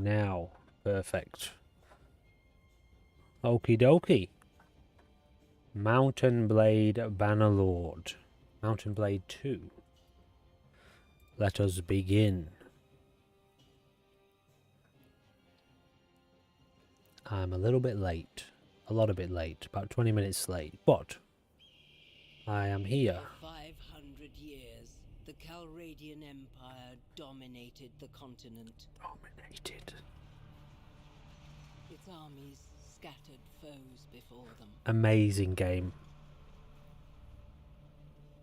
now. Perfect. Okie dokie. Mountain Blade Bannerlord. Mountain Blade 2. Let us begin. I'm a little bit late. A lot bit late. About 20 minutes late. But I am here. For 500 years, the Calradian Empire dominated the continent. Dominated. Its armies scattered foes before them. Amazing game.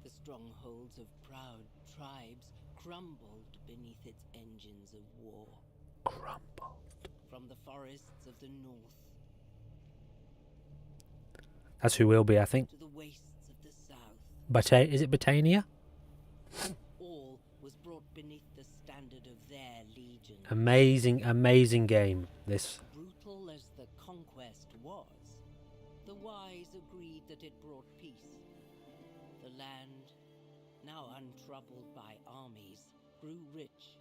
The strongholds of proud tribes crumbled beneath its engines of war. Crumbled. From the forests of the north That's who will be, I think. to the wastes of the south, Is it Botania? all was brought beneath the standard of their legion. Amazing, amazing game, this. Brutal as the Conquest was, the wise agreed that it brought peace. The land, now untroubled by armies, grew rich,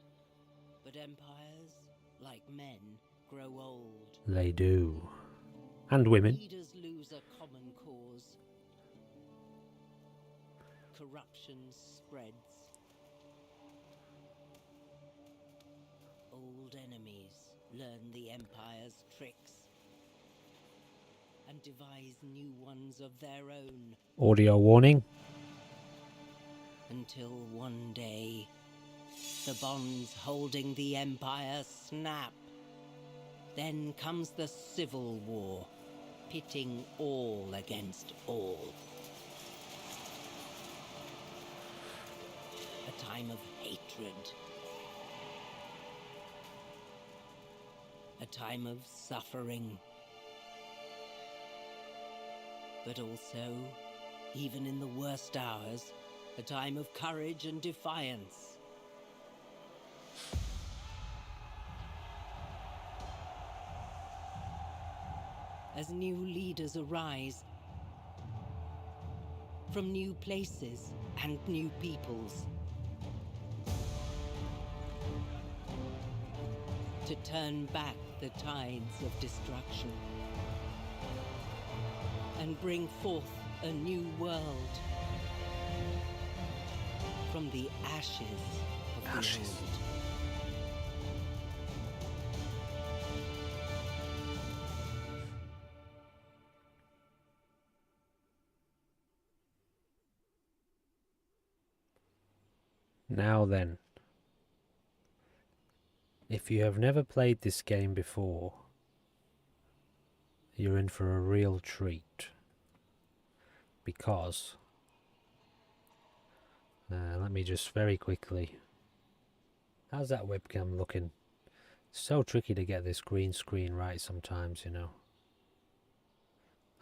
but empires, like men, grow old. They do. And women. Leaders lose a common cause. Corruption spreads. Old enemies learn the Empire's tricks and devise new ones of their own. Audio warning. Until one day, the bonds holding the Empire snap. Then comes the Civil War, pitting all against all. A time of hatred. A time of suffering. But also, even in the worst hours, a time of courage and defiance. As new leaders arise from new places and new peoples, to turn back the tides of destruction and bring forth a new world from the ashes of the old. Now then, if you have never played this game before, you're in for a real treat. Because, let me just very quickly, how's that webcam looking? It's so tricky to get this green screen right sometimes, you know.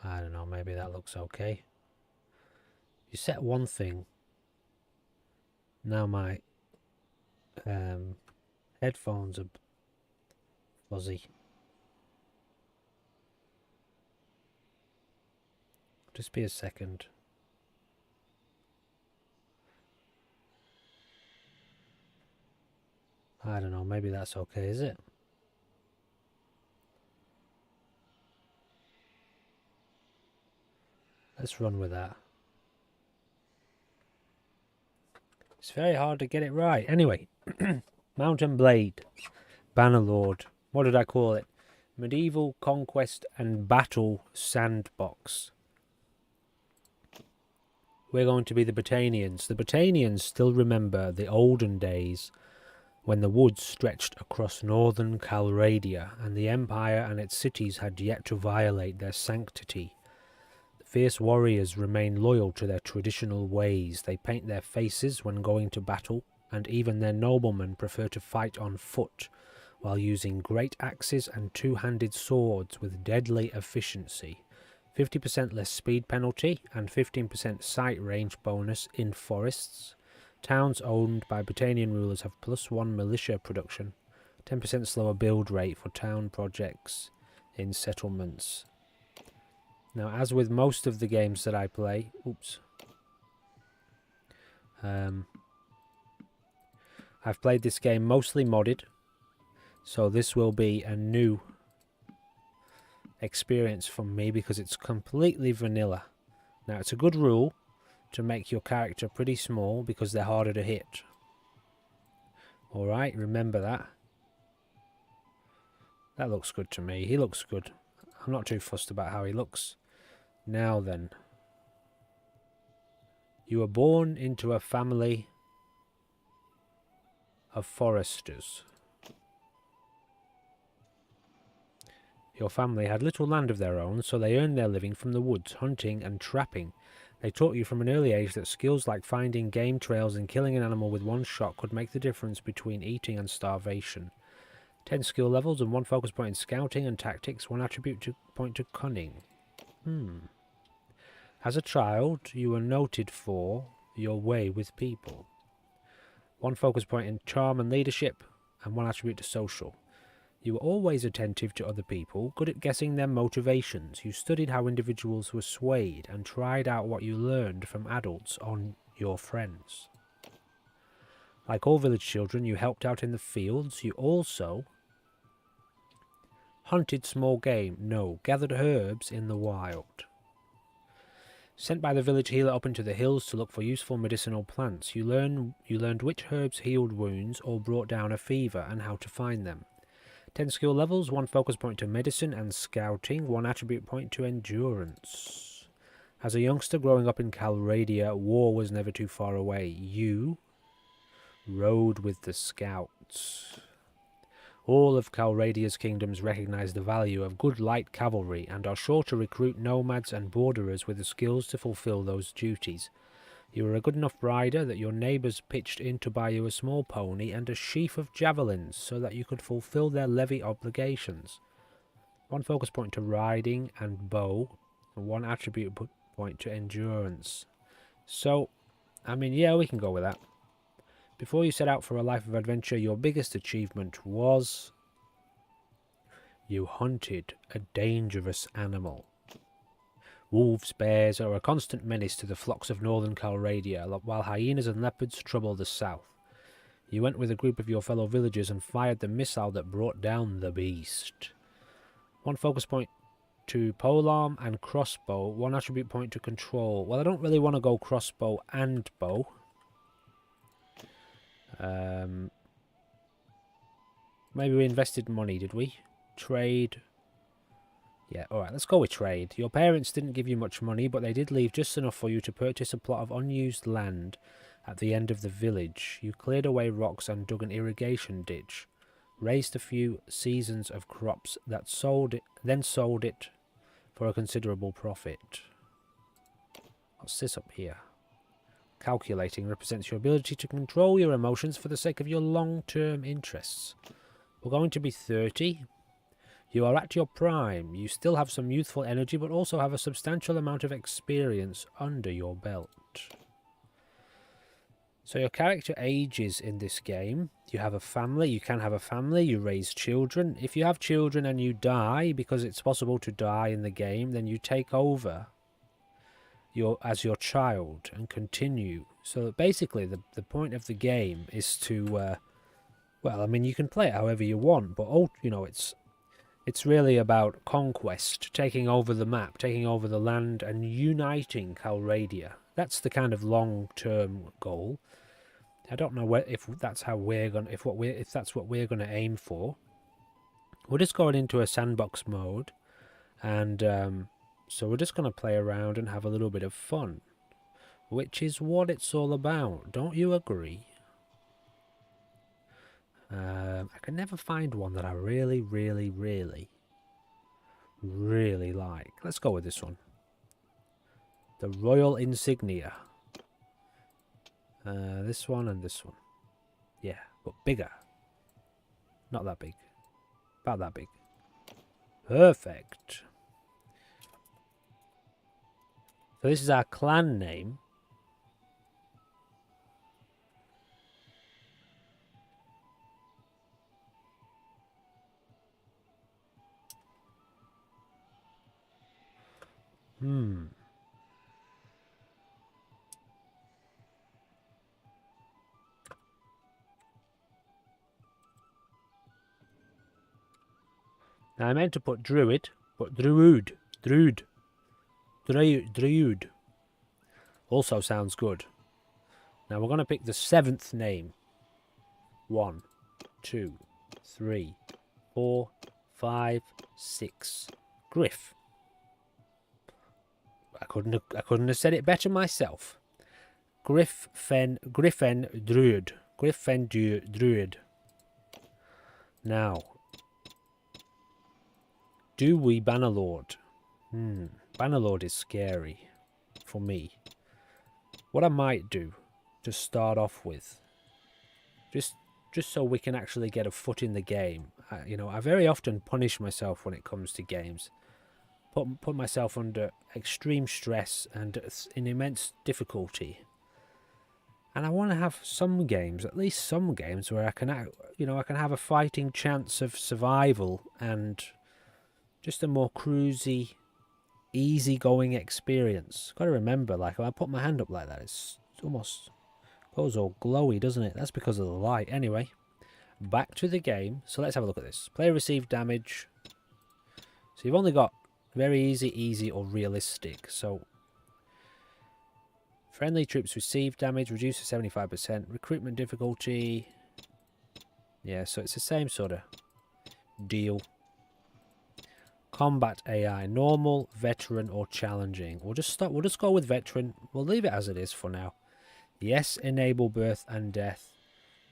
I don't know, maybe that looks okay. You set one thing. Now my headphones are fuzzy. Just be a second. I don't know, maybe that's okay, is it? Let's run with that. It's very hard to get it right. Anyway, Mountain Blade, Bannerlord. What did I call it? Medieval Conquest and Battle Sandbox. We're going to be the Botanians. The Botanians still remember the olden days when the woods stretched across northern Calradia and the Empire and its cities had yet to violate their sanctity. Fierce warriors remain loyal to their traditional ways. They paint their faces when going to battle, and even their noblemen prefer to fight on foot, while using great axes and two-handed swords with deadly efficiency. 50% less speed penalty, and 15% sight range bonus in forests. Towns owned by Botanian rulers have +1 militia production. 10% slower build rate for town projects in settlements. Now, as with most of the games that I play, I've played this game mostly modded, So this will be a new experience for me because it's completely vanilla. Now, it's a good rule to make your character pretty small because they're harder to hit. Alright, remember that. That looks good to me. He looks good. I'm not too fussed about how he looks. Now then. You were born into a family of foresters. Your family had little land of their own, so they earned their living from the woods, hunting and trapping. They taught you from an early age that skills like finding game trails and killing an animal with one shot could make the difference between eating and starvation. 10 skill levels and 1 focus point in scouting and tactics, 1 attribute point to cunning. As a child, you were noted for your way with people. 1 focus point in charm and leadership, and 1 attribute to social. You were always attentive to other people, good at guessing their motivations. You studied how individuals were swayed and tried out what you learned from adults on your friends. Like all village children, you helped out in the fields. You also hunted small game. No, gathered herbs in the wild. Sent by the village healer up into the hills to look for useful medicinal plants. You learned which herbs healed wounds or brought down a fever and how to find them. 10 skill levels, 1 focus point to medicine and scouting, 1 attribute point to endurance. As a youngster growing up in Calradia, war was never too far away. You rode with the scouts. All of Calradia's kingdoms recognize the value of good light cavalry and are sure to recruit nomads and borderers with the skills to fulfill those duties. You were a good enough rider that your neighbours pitched in to buy you a small pony and a sheaf of javelins so that you could fulfill their levy obligations. 1 focus point to riding and bow, and 1 attribute point to endurance. So, I mean, yeah, we can go with that. Before you set out for a life of adventure, your biggest achievement was you hunted a dangerous animal. Wolves, bears are a constant menace to the flocks of northern Calradia, while hyenas and leopards trouble the south. You went with a group of your fellow villagers and fired the missile that brought down the beast. 1 focus point to polearm and crossbow, 1 attribute point to control. Well, I don't really want to go crossbow and bow. Maybe we invested money, did we? Trade. Yeah, alright, let's go with trade. Your parents didn't give you much money, but they did leave just enough for you to purchase a plot of unused land at the end of the village. You cleared away rocks and dug an irrigation ditch. Raised a few seasons of crops that then sold it for a considerable profit. What's this up here? Calculating represents your ability to control your emotions for the sake of your long-term interests. We're going to be 30. You are at your prime. You still have some youthful energy, but also have a substantial amount of experience under your belt. So your character ages in this game. You have a family. You can have a family. You raise children. If you have children and you die, because it's possible to die in the game, then you take over as your child and continue. So basically the point of the game is to well, I mean, you can play it however you want, but you know, it's really about conquest, taking over the map, taking over the land and uniting Calradia. That's the kind of long-term goal. I don't know if that's what we're going to aim for. We're just going into a sandbox mode, and so we're just going to play around and have a little bit of fun, which is what it's all about. Don't you agree? I can never find one that I really, really, really, really like. Let's go with this one. The Royal Insignia. This one and this one. Yeah, but bigger. Not that big. About that big. Perfect. So this is our clan name. Now I meant to put druid, but druid also sounds good. Now we're going to pick the 7th name. 1, 2, 3, 4, 5, 6. Griff. I couldn't have said it better myself. Griffen Druid. Druid. Now, do we Bannerlord? Bannerlord is scary for me. What I might do to start off with, just so we can actually get a foot in the game. You know, I very often punish myself when it comes to games. Put myself under extreme stress and in immense difficulty. And I want to have some games, at least some games, where I can, you know, I can have a fighting chance of survival and just a more cruisy, easy-going experience. Got to remember, like, when I put my hand up like that, it's almost goes all glowy, doesn't it? That's because of the light. Anyway, back to the game. So let's have a look at this. Player received damage. So you've only got very easy, or realistic. So friendly troops receive damage, reduced to 75%. Recruitment difficulty. Yeah, so it's the same sort of deal. Combat AI, normal, veteran, or challenging. We'll just go with veteran. We'll leave it as it is for now. Yes, enable birth and death.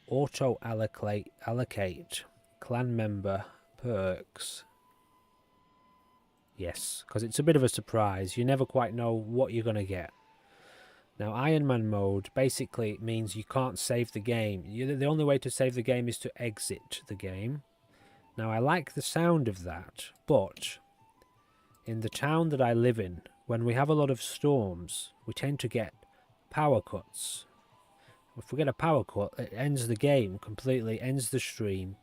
Auto allocate clan member perks. Yes, because it's a bit of a surprise. You never quite know what you're going to get. Now, Iron Man mode basically means you can't save the game. The only way to save the game is to exit the game. Now, I like the sound of that, but in the town that I live in, when we have a lot of storms, we tend to get power cuts. If we get a power cut, it ends the game completely, ends the stream,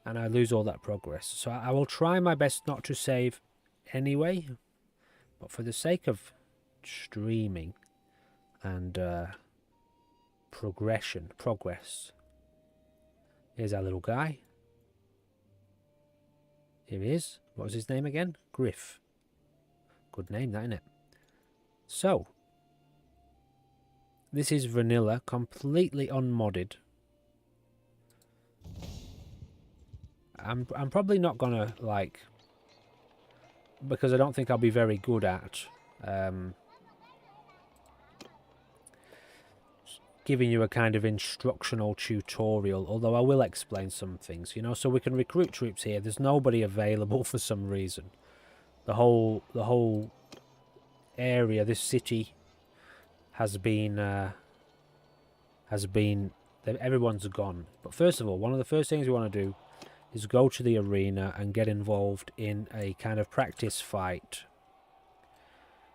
and I lose all that progress. So I will try my best not to save anyway, but for the sake of streaming and progress. Here's our little guy. Here he is. What was his name again? Griff. Good name, that, isn't it? So, this is vanilla, completely unmodded. I'm probably not gonna, like, because I don't think I'll be very good at giving you a kind of instructional tutorial, although I will explain some things, you know. So we can recruit troops here. There's nobody available for some reason. The whole area, this city, has been everyone's gone. But first of all, one of the first things we want to do is go to the arena and get involved in a kind of practice fight.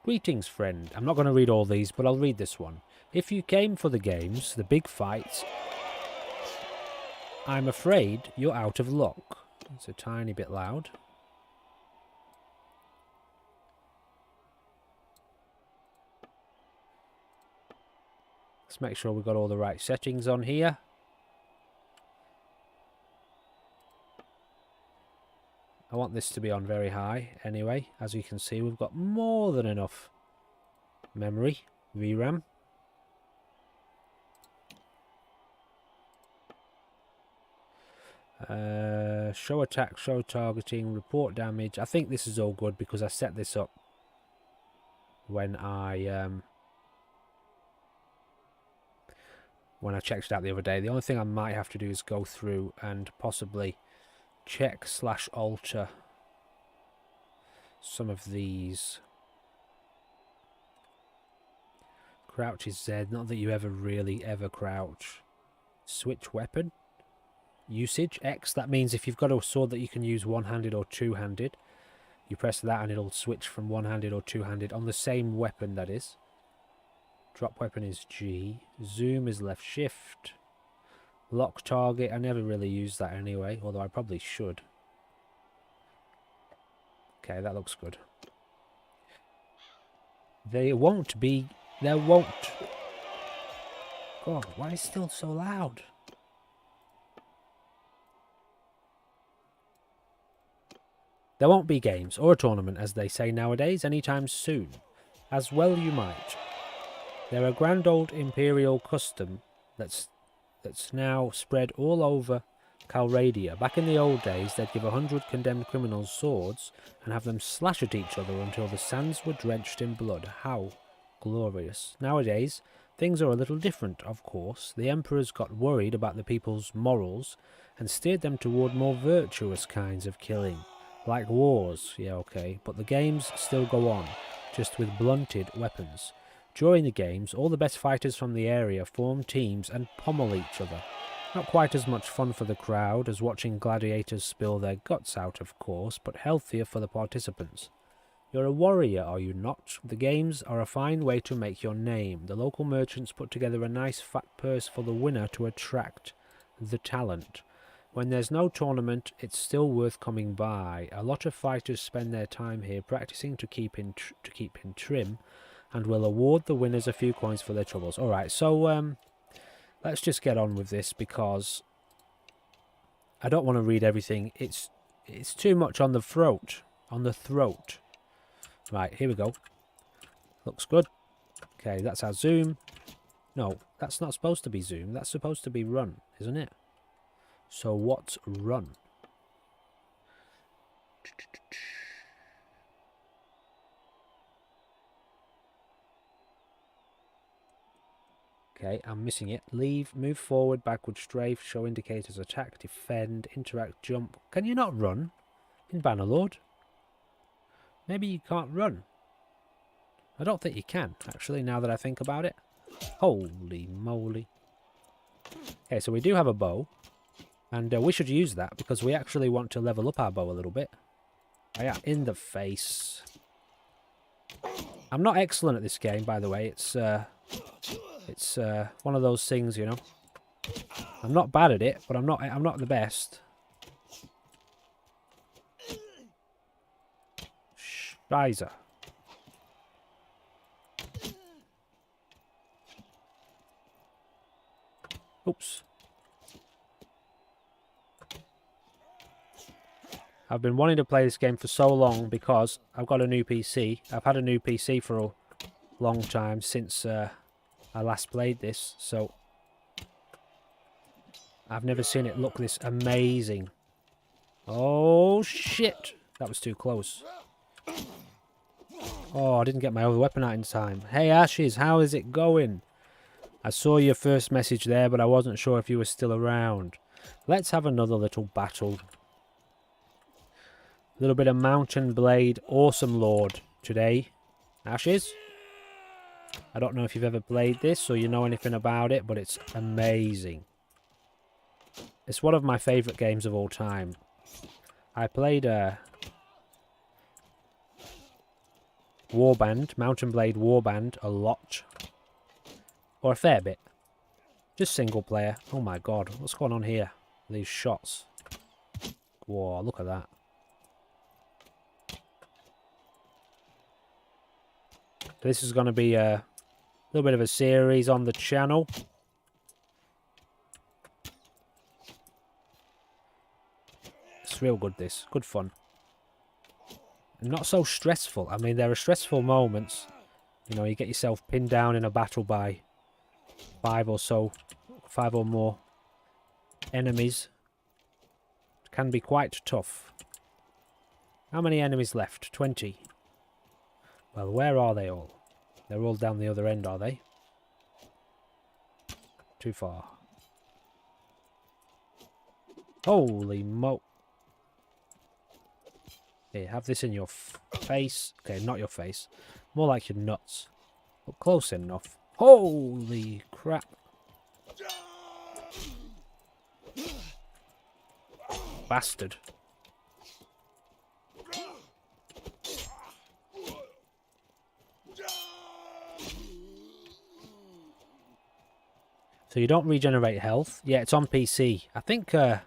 Greetings, friend. I'm not going to read all these, but I'll read this one. If you came for the games, the big fights, I'm afraid you're out of luck. It's a tiny bit loud. Let's make sure we've got all the right settings on here. I want this to be on very high anyway. As you can see, we've got more than enough memory, VRAM. Show attack, show targeting, report damage. I think this is all good because I set this up when I checked it out the other day. The only thing I might have to do is go through and possibly check/alter some of these. Crouch is Z, not that you ever crouch. Switch weapon. Usage X, that means if you've got a sword that you can use one-handed or two-handed, you press that and it'll switch from one-handed or two-handed on the same weapon, that is. Drop weapon is G. Zoom is left shift. Lock target, I never really use that anyway, although I probably should. Okay, that looks good. There won't. God, why is it still so loud? There won't be games, or a tournament as they say nowadays, anytime soon. As well you might. They're a grand old imperial custom that's now spread all over Calradia. Back in the old days, they'd give 100 condemned criminals swords and have them slash at each other until the sands were drenched in blood. How glorious. Nowadays, things are a little different, of course. The emperors got worried about the people's morals and steered them toward more virtuous kinds of killing. Like wars, yeah, okay, but the games still go on, just with blunted weapons. During the games, all the best fighters from the area form teams and pommel each other. Not quite as much fun for the crowd as watching gladiators spill their guts out, of course, but healthier for the participants. You're a warrior, are you not? The games are a fine way to make your name. The local merchants put together a nice fat purse for the winner to attract the talent. When there's no tournament, it's still worth coming by. A lot of fighters spend their time here practicing to keep in trim, and will award the winners a few coins for their troubles. Alright, so let's just get on with this because I don't want to read everything. It's too much on the throat. Right, here we go. Looks good. Okay, that's our zoom. No, that's not supposed to be zoom. That's supposed to be run, isn't it? So what's run? Okay, I'm missing it. Leave, move forward, backward, strafe, show indicators, attack, defend, interact, jump. Can you not run in Bannerlord? Maybe you can't run. I don't think you can, actually, now that I think about it. Holy moly. Okay, so we do have a bow. And we should use that because we actually want to level up our bow a little bit. Oh yeah, in the face. I'm not excellent at this game, by the way. It's one of those things, you know. I'm not bad at it, but I'm not the best. Scheiße. Oops. I've been wanting to play this game for so long because I've got a new PC. I've had a new PC for a long time since I last played this, so I've never seen it look this amazing. Oh shit! That was too close. Oh, I didn't get my other weapon out in time. Hey Ashes, how is it going? I saw your first message there, but I wasn't sure if you were still around. Let's have another little battle. A little bit of Mountain Blade Awesome Lord today. Ashes? I don't know if you've ever played this or you know anything about it, but it's amazing. It's one of my favourite games of all time. I played Warband, Mountain Blade Warband, a lot. Or a fair bit. Just single player. Oh my god, what's going on here? These shots. Whoa, look at that. This is going to be a little bit of a series on the channel. It's real good, this. Good fun. And not so stressful. I mean, there are stressful moments. You know, you get yourself pinned down in a battle by 5 or more enemies. It can be quite tough. How many enemies left? 20. Well, where are they all? They're all down the other end, are they? Too far. Holy mo... Here, have this in your face. Okay, not your face. More like your nuts. But close enough. Holy crap. Bastard. So you don't regenerate health. Yeah, it's on PC. I think it's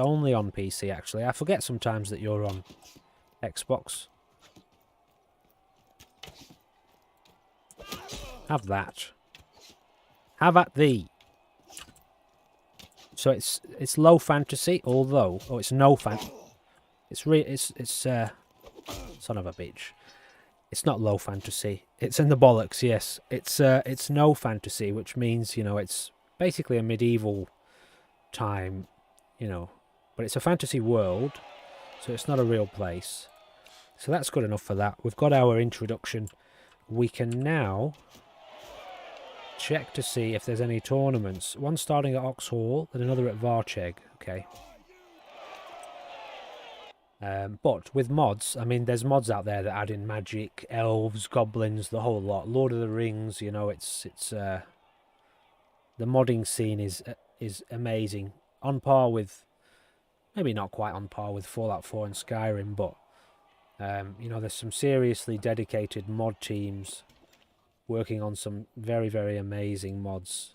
only on PC, actually. I forget sometimes that you're on Xbox. Have that. Have at thee. So it's low fantasy, although... Oh, it's no fan... Son of a bitch. It's not low fantasy. It's in the bollocks, yes. It's no fantasy, which means, you know, it's basically a medieval time, you know. But it's a fantasy world, so it's not a real place. So that's good enough for that. We've got our introduction. We can now check to see if there's any tournaments. One starting at Oxhall and another at Varcheg. Okay. But with mods, I mean, there's mods out there that add in magic, elves, goblins, the whole lot. Lord of the Rings, you know, it's the modding scene is amazing. On par with, maybe not quite on par with Fallout 4 and Skyrim, but you know, there's some seriously dedicated mod teams working on some very, very amazing mods.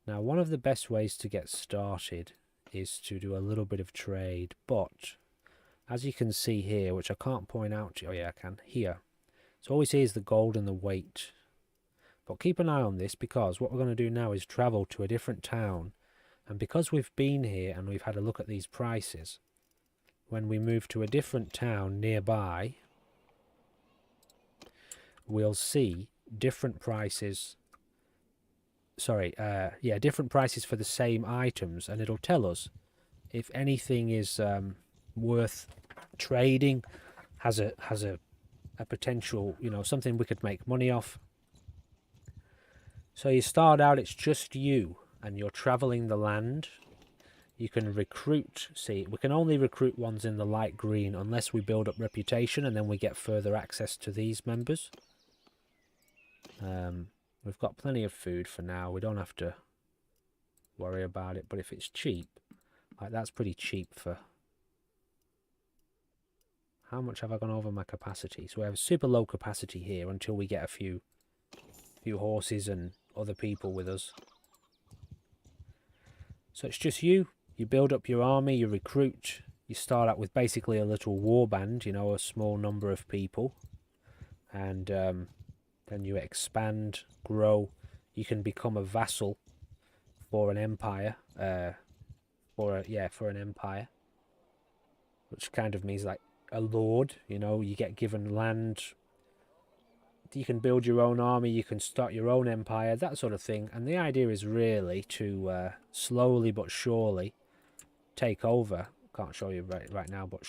Now, one of the best ways to get started is to do a little bit of trade, but as you can see here, which I can't point out to you, oh yeah, I can, here. So all we see is the gold and the weight. But keep an eye on this, because what we're going to do now is travel to a different town. And because we've been here and we've had a look at these prices, when we move to a different town nearby, we'll see different prices. Sorry, yeah, different prices for the same items, and it'll tell us if anything is worth trading, has a potential, you know, something we could make money off. So you start out, it's just you, and you're traveling the land. You can recruit, see, we can only recruit ones in the light green unless we build up reputation, and then we get further access to these members. We've got plenty of food for now, we don't have to worry about it, but if it's cheap, like that's pretty cheap for... How much have I gone over my capacity? So we have super low capacity here until we get a few horses and other people with us. So it's just you. You build up your army, you recruit. You start out with basically a little warband, you know, a small number of people. And then you expand, grow. You can become a vassal for an empire. For an empire. Which kind of means like a lord, you know, you get given land, you can build your own army, you can start your own empire, that sort of thing. And the idea is really to slowly but surely take over. Can't show you right now, but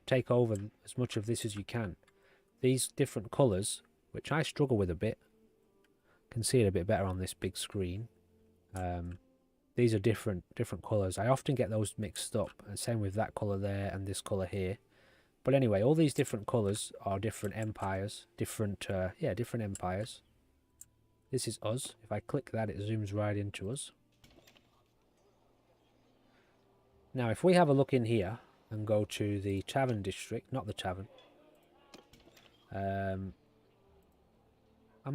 take over as much of this as you can. These different colours, which I struggle with a bit, can see it a bit better on this big screen. These are different colours. I often get those mixed up, and same with that colour there and this colour here. But anyway, all these different colours are different empires, different empires. This is us. If I click that, it zooms right into us. Now, if we have a look in here and go to the tavern district, not the tavern. Am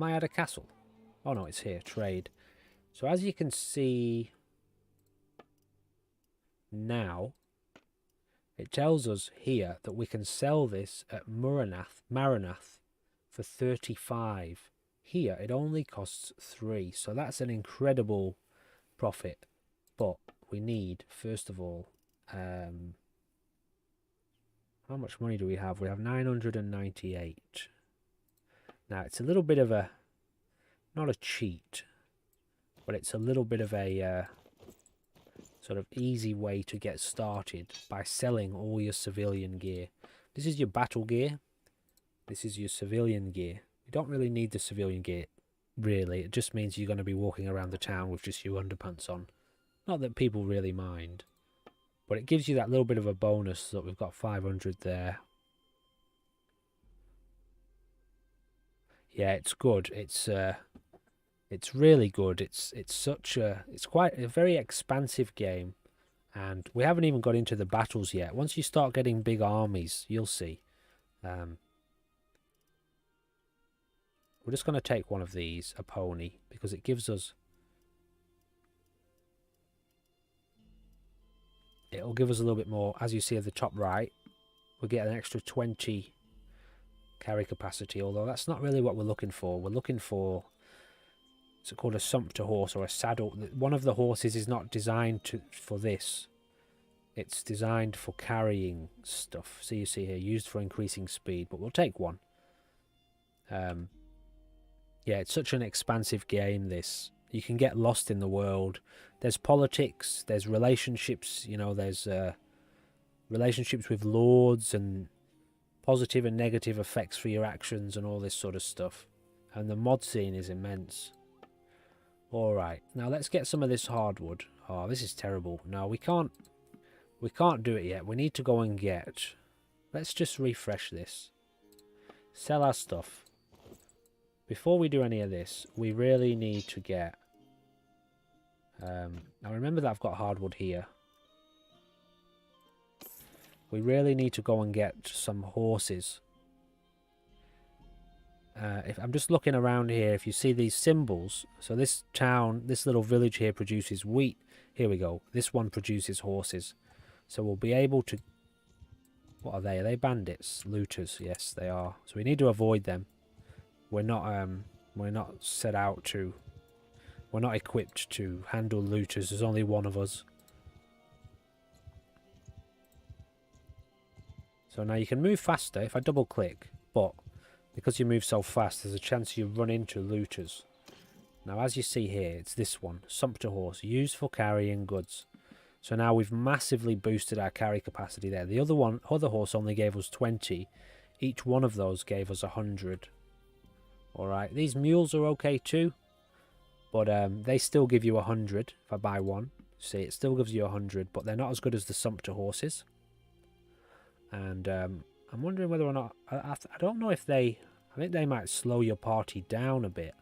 I at a castle? Oh no, it's here, trade. So as you can see now, it tells us here that we can sell this at Maranath for 35. Here, it only costs 3. So that's an incredible profit. But we need, first of all, how much money do we have? We have 998. Now, it's a little bit of a, not a cheat, but it's a little bit of a... sort of easy way to get started by selling all your civilian gear. This is your battle gear. This is your civilian gear. You don't really need the civilian gear, really. It just means you're going to be walking around the town with just your underpants on. Not that people really mind. But it gives you that little bit of a bonus that we've got 500 there. Yeah, it's good. It's really good. It's quite a very expansive game, and we haven't even got into the battles yet. Once you start getting big armies, you'll see. We're just going to take one of these, a pony, because it gives us... It'll give us a little bit more. As you see at the top right, we'll get an extra 20 carry capacity, although that's not really what we're looking for. We're looking for... It's called a sumpter horse or a saddle. One of the horses is not designed for this. It's designed for carrying stuff. So you see here, used for increasing speed, but we'll take one. Yeah, it's such an expansive game, this. You can get lost in the world. There's politics, there's relationships, you know, there's relationships with lords and positive and negative effects for your actions and all this sort of stuff. And the mod scene is immense. Alright, now let's get some of this hardwood. Oh, this is terrible. No, we can't do it yet. We need to go and get... Let's just refresh this. Sell our stuff. Before we do any of this, we really need to get... now remember that I've got hardwood here. We really need to go and get some horses. If I'm just looking around here, if you see these symbols, so this town, this little village here produces wheat. Here we go. This one produces horses. So we'll be able to... What are they? Are they bandits? Looters? Yes, they are. So we need to avoid them. We're not set out to... We're not equipped to handle looters. There's only one of us. So now you can move faster if I double click, but because you move so fast, there's a chance you run into looters. Now as you see here, it's this one, Sumpter Horse, used for carrying goods. So now we've massively boosted our carry capacity there. The other horse only gave us 20. Each one of those gave us 100. Alright, these mules are okay too, but they still give you 100 if I buy one. See, it still gives you 100, but they're not as good as the Sumpter horses. And I'm wondering whether or not... I don't know if they... I think they might slow your party down a bit.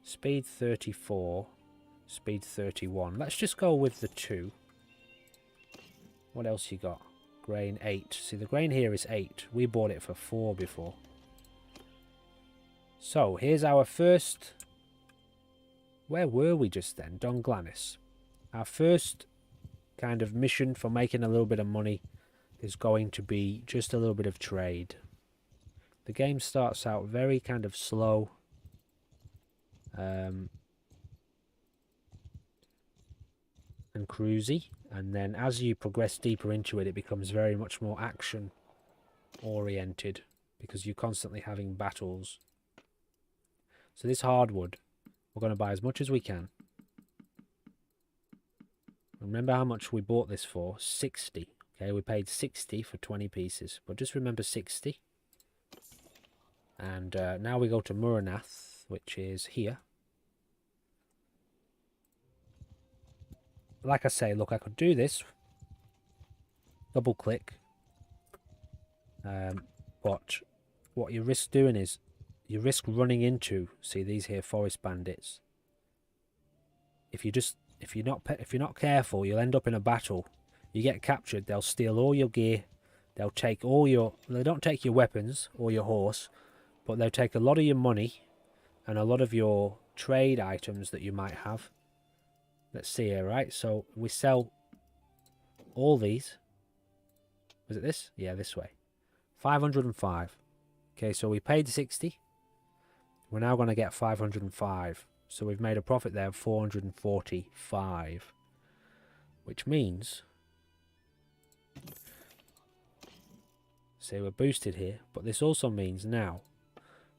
Speed 34. Speed 31. Let's just go with the 2. What else you got? Grain 8. See, the grain here is 8. We bought it for 4 before. So, here's our first... Where were we just then? Donglanis. Our first kind of mission for making a little bit of money is going to be just a little bit of trade. The game starts out very kind of slow. And cruisy, and then as you progress deeper into it, it becomes very much more action oriented because you're constantly having battles. So this hardwood, we're going to buy as much as we can. Remember how much we bought this for? 60. Okay, we paid 60 for 20 pieces, but just remember 60. And now we go to Muranath, which is here. Like I say, look, I could do this. Double click. But what you risk doing is you risk running into, see these here forest bandits. If you're not careful, you'll end up in a battle. You get captured, they'll steal all your gear. They'll take all your... They don't take your weapons or your horse, but they'll take a lot of your money and a lot of your trade items that you might have. Let's see here, right? So we sell all these. Was it this? Yeah, this way. 505. Okay, so we paid 60. We're now going to get 505. So we've made a profit there of 445. Which means... See, we're boosted here. But this also means now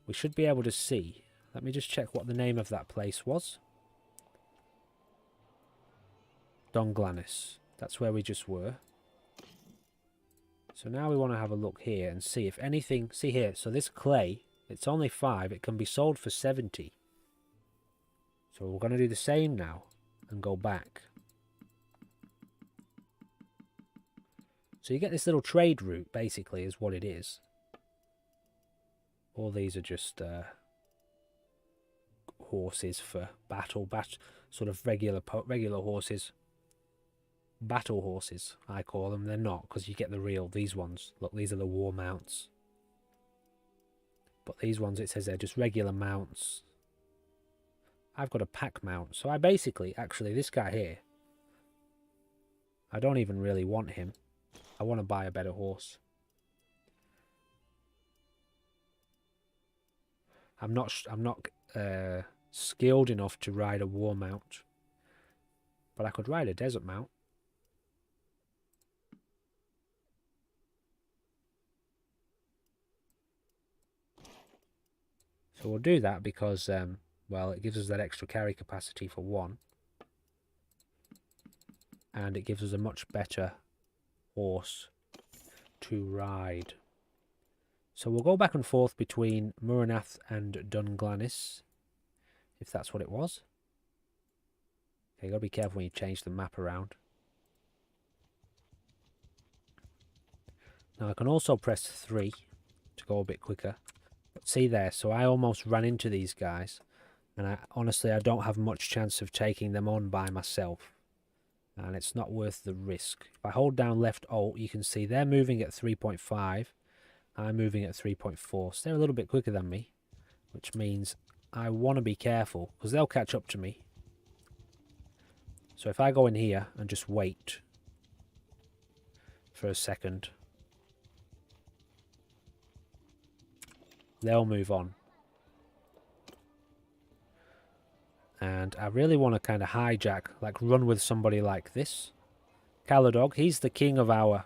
we should be able to see... Let me just check what the name of that place was. Donglanis. That's where we just were. So now we want to have a look here and see if anything... See here, so this clay, it's only 5. It can be sold for 70. So we're going to do the same now and go back. So you get this little trade route, basically, is what it is. All these are just horses for battle, sort of regular horses. Battle horses, I call them. They're not, because you get the real, these ones. Look, these are the war mounts. But these ones, it says they're just regular mounts. I've got a pack mount. So I basically, actually, this guy here, I don't even really want him. I want to buy a better horse. I'm not skilled enough to ride a war mount. But I could ride a desert mount. So we'll do that because, well, it gives us that extra carry capacity for one. And it gives us a much better horse to ride. So we'll go back and forth between Muranath and Dunglanis, if that's what it was. Okay, you gotta be careful when you change the map around. Now I can also press 3 to go a bit quicker. But see there, so I almost ran into these guys. And honestly, I don't have much chance of taking them on by myself. And it's not worth the risk. If I hold down left alt, you can see they're moving at 3.5. I'm moving at 3.4. So they're a little bit quicker than me. Which means I want to be careful, because they'll catch up to me. So if I go in here and just wait for a second, they'll move on. And I really want to kind of hijack, like run with somebody like this. Calradia, he's the king of our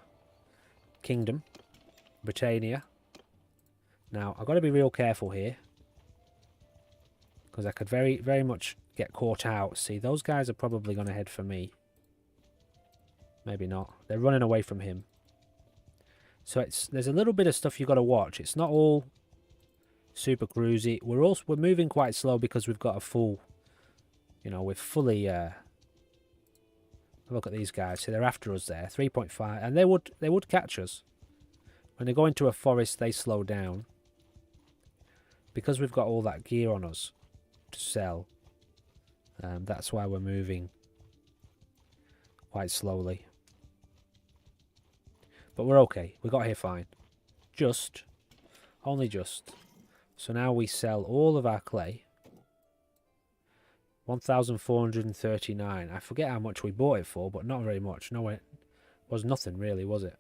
kingdom, Britannia. Now, I've got to be real careful here, because I could very much get caught out. See, those guys are probably going to head for me. Maybe not. They're running away from him. So there's a little bit of stuff you've got to watch. It's not all super cruisy. We're moving quite slow because we've got a full, you know, we're fully look at these guys. See, they're after us there. 3.5, and they would catch us. When they go into a forest, they slow down. Because we've got all that gear on us to sell, that's why we're moving quite slowly. But we're okay. We got here fine. Only just. So now we sell all of our clay. 1,439. I forget how much we bought it for, but not very much. No, it was nothing really, was it?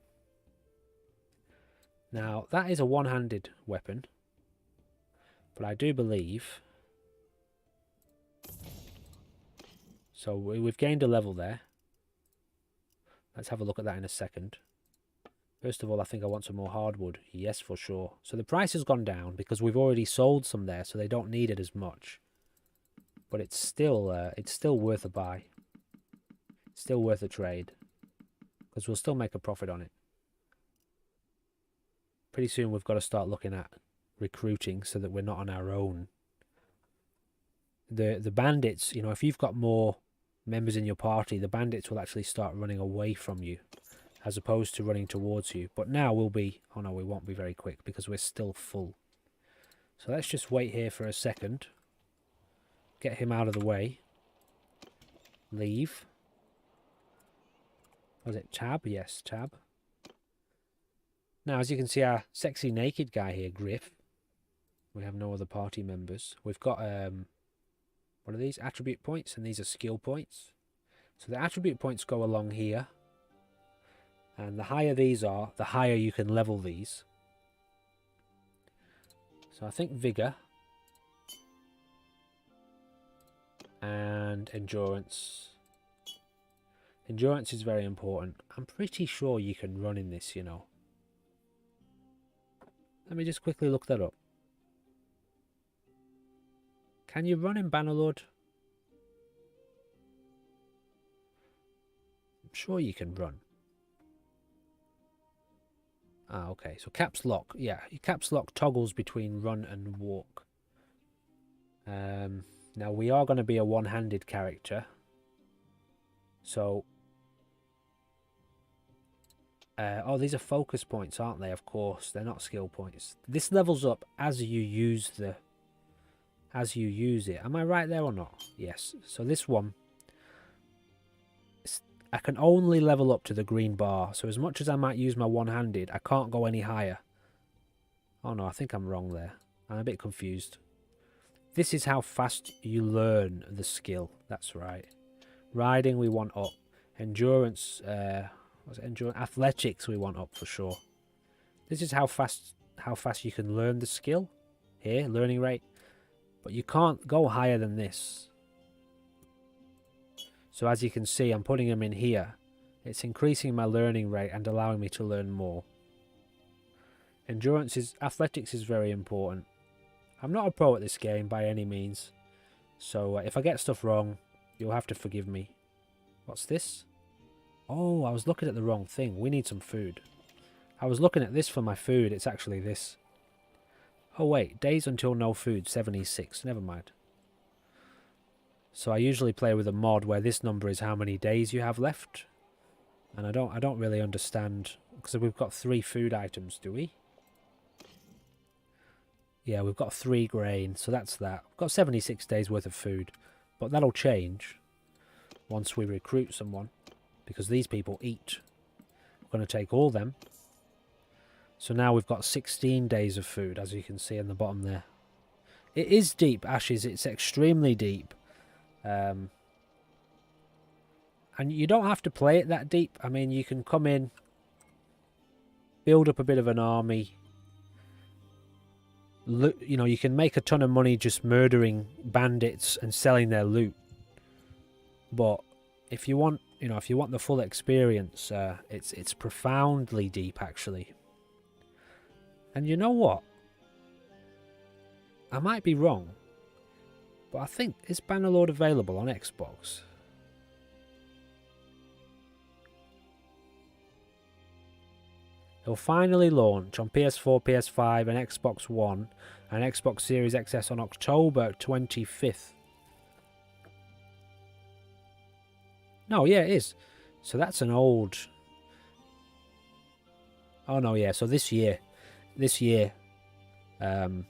Now, that is a one-handed weapon. But I do believe... So we've gained a level there. Let's have a look at that in a second. First of all, I think I want some more hardwood. Yes, for sure. So the price has gone down because we've already sold some there, so they don't need it as much. But it's still worth a buy. Still worth a trade. Because we'll still make a profit on it. Pretty soon we've got to start looking at recruiting so that we're not on our own. The bandits, you know, if you've got more members in your party, the bandits will actually start running away from you, as opposed to running towards you. But now we'll be... Oh no, we won't be very quick because we're still full. So let's just wait here for a second. Get him out of the way. Leave. Was it tab? Yes, tab. Now, as you can see, our sexy naked guy here, Griff. We have no other party members. We've got, what are these? Attribute points, and these are skill points. So the attribute points go along here. And the higher these are, the higher you can level these. So I think Vigor and Endurance. Endurance is very important. I'm pretty sure you can run in this, you know. Let me just quickly look that up. Can you run in Bannerlord? I'm sure you can run. Ah, okay. So caps lock. Yeah, caps lock toggles between run and walk. Now we are going to be a one-handed character. So... oh, these are focus points, aren't they? Of course, they're not skill points. This levels up as you use the... As you use it. Am I right there or not? Yes. So this one... I can only level up to the green bar. So as much as I might use my one-handed, I can't go any higher. Oh no, I think I'm wrong there. I'm a bit confused. This is how fast you learn the skill. That's right. Riding we want up. Endurance... what's it? Endurance? Athletics we want up for sure. This is how fast you can learn the skill. Here, learning rate. But you can't go higher than this. So as you can see, I'm putting them in here. It's increasing my learning rate and allowing me to learn more. Athletics is very important. I'm not a pro at this game by any means. So if I get stuff wrong, you'll have to forgive me. What's this? Oh, I was looking at the wrong thing. We need some food. I was looking at this for my food. It's actually this. Oh wait, days until no food, 76. Never mind. So I usually play with a mod where this number is how many days you have left. And I don't really understand, because we've got 3 food items, do we? Yeah, we've got 3 grain, so that's that. We've got 76 days worth of food. But that'll change once we recruit someone, because these people eat. We're going to take all them. So now we've got 16 days of food, as you can see in the bottom there. It is deep, Ashes. It's extremely deep. And you don't have to play it that deep. I mean, you can come in, build up a bit of an army. You know, you can make a ton of money just murdering bandits and selling their loot. But if you want, you know, if you want the full experience, it's profoundly deep, actually. And you know what? I might be wrong, but I think, is Bannerlord available on Xbox? It'll finally launch on PS4, PS5 and Xbox One and Xbox Series XS on October 25th. No, yeah, it is. So that's an old... Oh, no, yeah, so this year, they're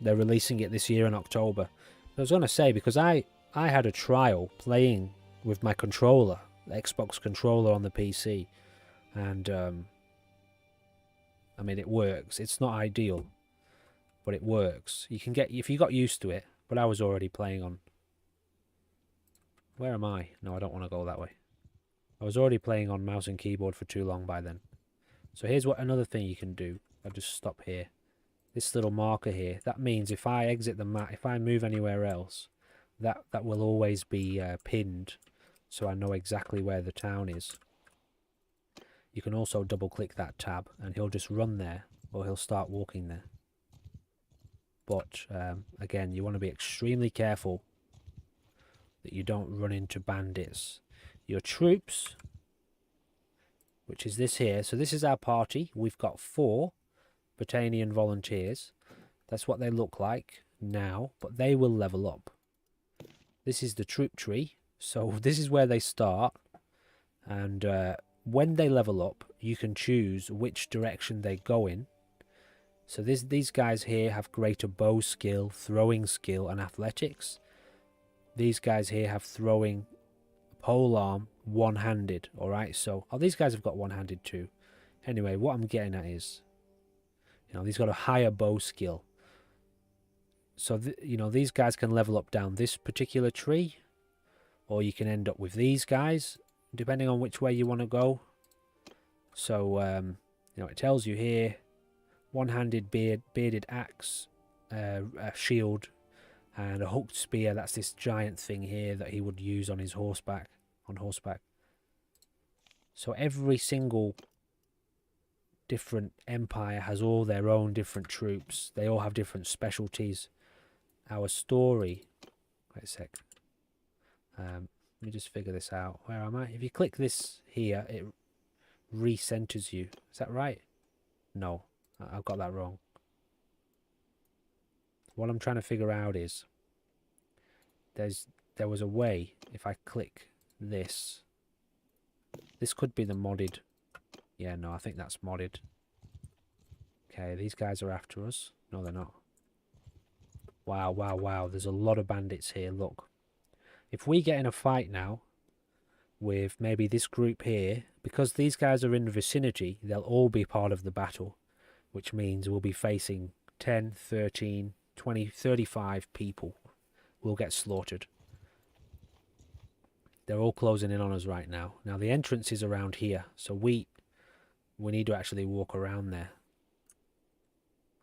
releasing it this year in October. I was going to say, because I had a trial playing with my controller, the Xbox controller on the PC, and I mean, it works. It's not ideal, but it works. You can get, if you got used to it, but I was already playing on... Where am I? No, I don't want to go that way. I was already playing on mouse and keyboard for too long by then. So here's what another thing you can do. I'll just stop here. This little marker here, that means if I exit the map, if I move anywhere else, that will always be pinned, so I know exactly where the town is. You can also double click that tab and he'll just run there, or he'll start walking there. But again, you want to be extremely careful that you don't run into bandits. Your troops, which is this here, so this is our party. We've got 4 Botanian volunteers. That's what they look like now, but they will level up. This is the troop tree, so this is where they start, and when they level up, you can choose which direction they go in. So these guys here have greater bow skill, throwing skill, and athletics. These guys here have throwing, polearm, one-handed. Alright, so... Oh, these guys have got one-handed too. Anyway, what I'm getting at is... You know, these got a higher bow skill. So, you know, these guys can level up down this particular tree. Or you can end up with these guys, depending on which way you want to go. So, you know, it tells you here, one-handed bearded axe, a shield, and a hooked spear. That's this giant thing here that he would use on his horseback. So every single different empire has all their own different troops. They all have different specialties. Our story... Wait a sec. Let me just figure this out. Where am I? If you click this here, it recenters you. Is that right? No, I've got that wrong. What I'm trying to figure out is there was a way, if I click this could be the modded. Yeah, no, I think that's modded. Okay, these guys are after us. No, they're not. Wow, wow, wow. There's a lot of bandits here, look. If we get in a fight now with maybe this group here, because these guys are in the vicinity, they'll all be part of the battle, which means we'll be facing 10, 13, 20, 35 people will get slaughtered. They're all closing in on us right now. Now, the entrance is around here, so we need to actually walk around there.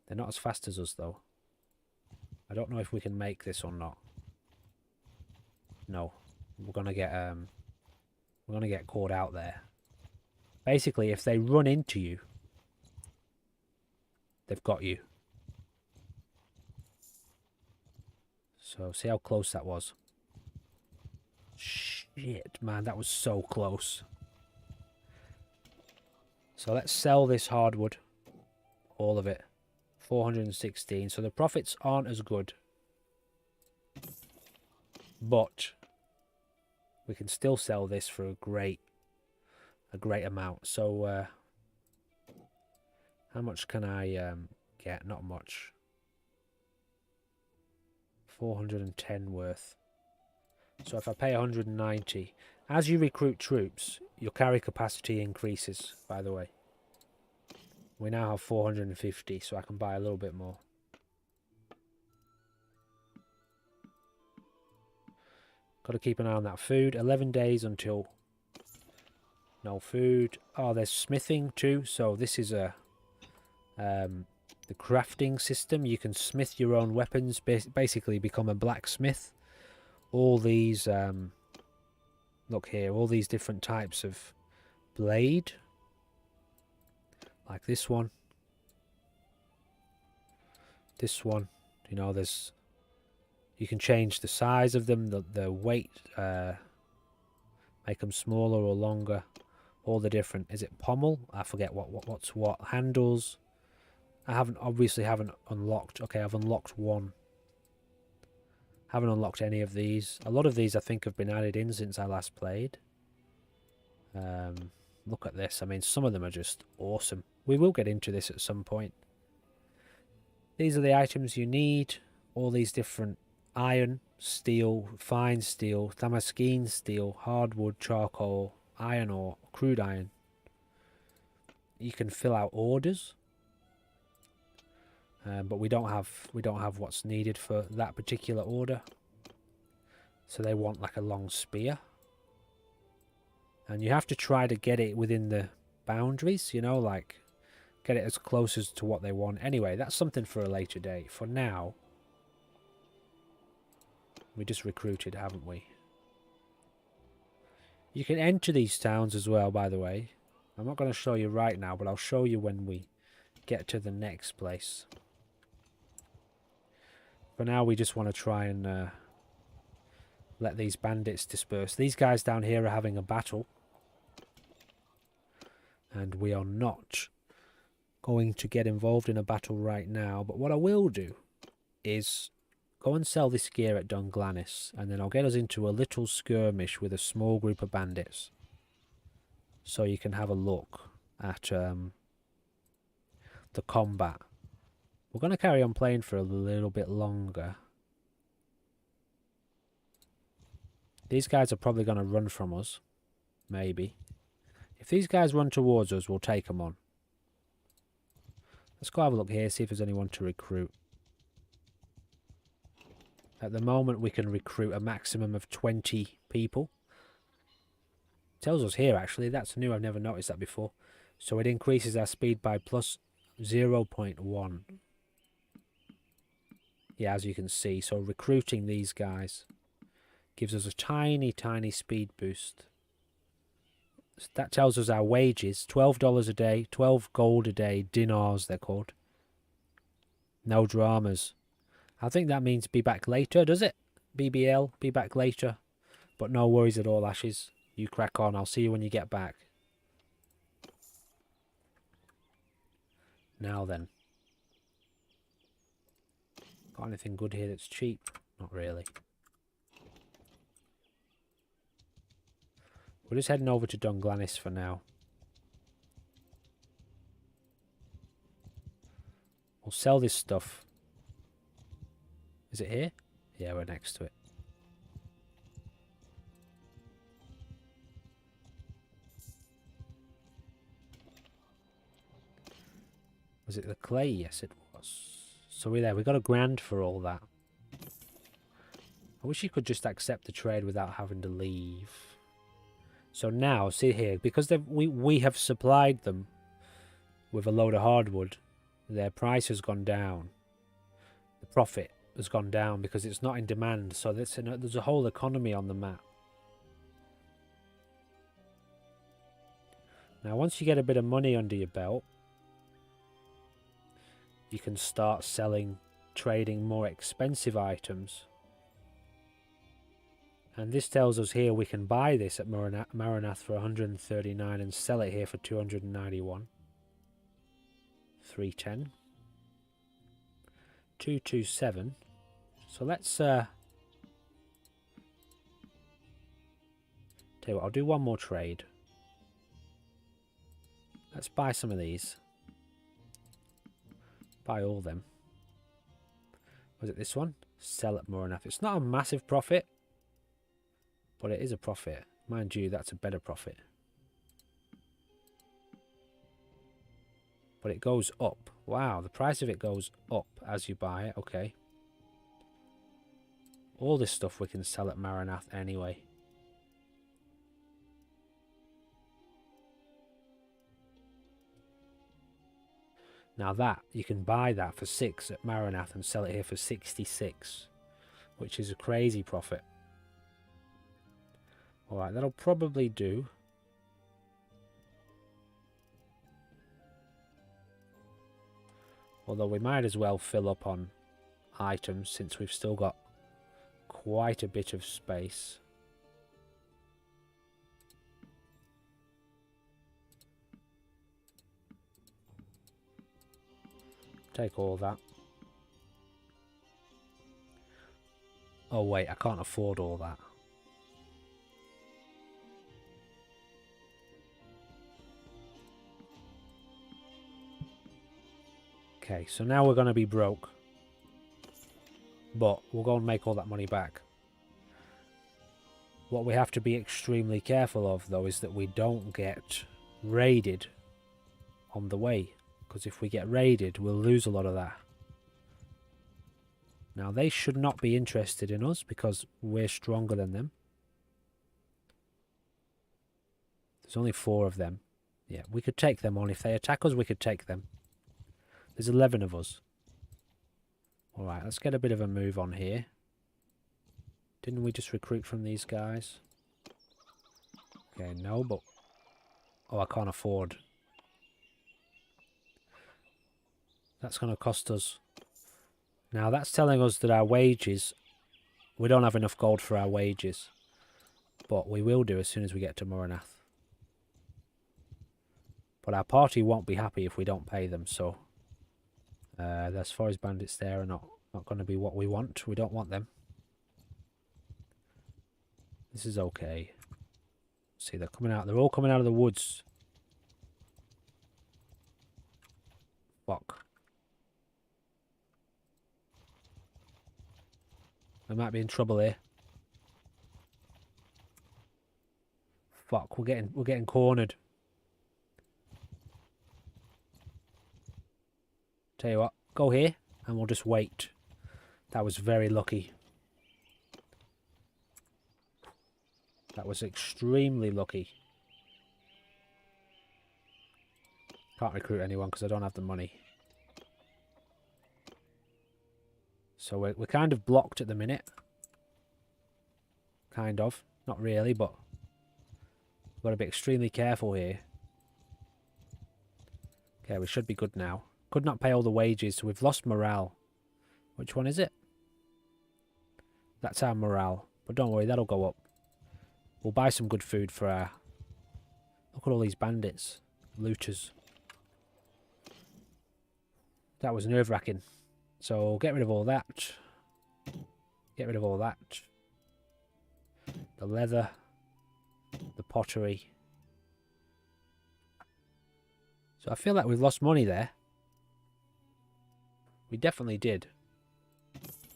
They're not as fast as us, though. I don't know if we can make this or not. No, we're gonna get caught out there. Basically, if they run into you, they've got you. So see how close that was. Shit, man, that was so close. So let's sell this hardwood. All of it. 416. So the profits aren't as good. But we can still sell this for a great amount. So how much can I get? Not much. 410 worth. So if I pay 190, as you recruit troops, your carry capacity increases, by the way. We now have 450, so I can buy a little bit more. Got to keep an eye on that food. 11 days until no food. Oh, there's smithing too. So this is the crafting system. You can smith your own weapons, basically become a blacksmith. All these, look here, all these different types of blade. Like this one. This one. You know, there's... You can change the size of them, the weight, make them smaller or longer. All the different... Is it pommel? I forget what's what. Handles. I obviously haven't unlocked. Okay, I've unlocked one. Haven't unlocked any of these. A lot of these I think have been added in since I last played. Look at this. I mean, some of them are just awesome. We will get into this at some point. These are the items you need. All these different iron, steel, fine steel, damascene steel, hardwood, charcoal, iron ore, crude iron. You can fill out orders. But we don't have what's needed for that particular order. So they want like a long spear. And you have to try to get it within the boundaries, you know, like get it as close as to what they want. Anyway, that's something for a later date. For now, we just recruited, haven't we? You can enter these towns as well, by the way. I'm not going to show you right now, but I'll show you when we get to the next place. For now, we just want to try and let these bandits disperse. These guys down here are having a battle. And we are not going to get involved in a battle right now. But what I will do is go and sell this gear at Dunglanis. And then I'll get us into a little skirmish with a small group of bandits. So you can have a look at the combat. We're going to carry on playing for a little bit longer. These guys are probably going to run from us. Maybe. If these guys run towards us, we'll take them on. Let's go have a look here, see if there's anyone to recruit. At the moment, we can recruit a maximum of 20 people. It tells us here, actually. That's new. I've never noticed that before. So it increases our speed by plus 0.1. Yeah, as you can see. So recruiting these guys gives us a tiny, tiny speed boost. That tells us our wages. $12 a day, 12 gold a day, dinars they're called. No dramas. I think that means be back later, does it? BBL, be back later. But no worries at all, Ashes. You crack on. I'll see you when you get back. Now then. Got anything good here that's cheap? Not really. We're just heading over to Dunglanis for now. We'll sell this stuff. Is it here? Yeah, we're next to it. Was it the clay? Yes, it was. So we're there. We got $1,000 for all that. I wish you could just accept the trade without having to leave. So now, see here, because we have supplied them with a load of hardwood, their price has gone down. The profit has gone down because it's not in demand. So there's a whole economy on the map. Now, once you get a bit of money under your belt, you can start selling, trading more expensive items And this tells us here we can buy this at Maranath for 139 and sell it here for 291. 310. 227. So let's tell you what, I'll do one more trade. Let's buy some of these. Buy all of them. Was it this one? Sell at Maranath. It's not a massive profit, but it is a profit. Mind you, that's a better profit. But it goes up. Wow, the price of it goes up as you buy it. Okay. All this stuff we can sell at Maranath anyway. Now that, you can buy that for 6 at Maranath and sell it here for 66. Which is a crazy profit. Alright, that'll probably do. Although we might as well fill up on items since we've still got quite a bit of space. Take all that. Oh wait, I can't afford all that. Okay, so now we're going to be broke. But we'll go and make all that money back. What we have to be extremely careful of, though, is that we don't get raided on the way. Because if we get raided, we'll lose a lot of that. Now, they should not be interested in us because we're stronger than them. There's only 4 of them. Yeah, we could take them on. If they attack us, we could take them. There's 11 of us. Alright, let's get a bit of a move on here. Didn't we just recruit from these guys? Okay, no, but... Oh, I can't afford. That's going to cost us. Now, that's telling us that our wages... We don't have enough gold for our wages. But we will do as soon as we get to Maranath. But our party won't be happy if we don't pay them, so... as far as bandits there are not going to be what we want. We don't want them. This is okay. See, they're coming out. They're all coming out of the woods. Fuck. We might be in trouble here. Fuck, we're getting cornered. Tell you what, go here and we'll just wait. That was very lucky. That was extremely lucky. Can't recruit anyone because I don't have the money. So we're kind of blocked at the minute. Kind of. Not really, but we've got to be extremely careful here. Okay, we should be good now. Could not pay all the wages, so we've lost morale. Which one is it? That's our morale. But don't worry, that'll go up. We'll buy some good food for our... Look at all these bandits. Looters. That was nerve-wracking. So, get rid of all that. Get rid of all that. The leather. The pottery. So, I feel like we've lost money there. We definitely did.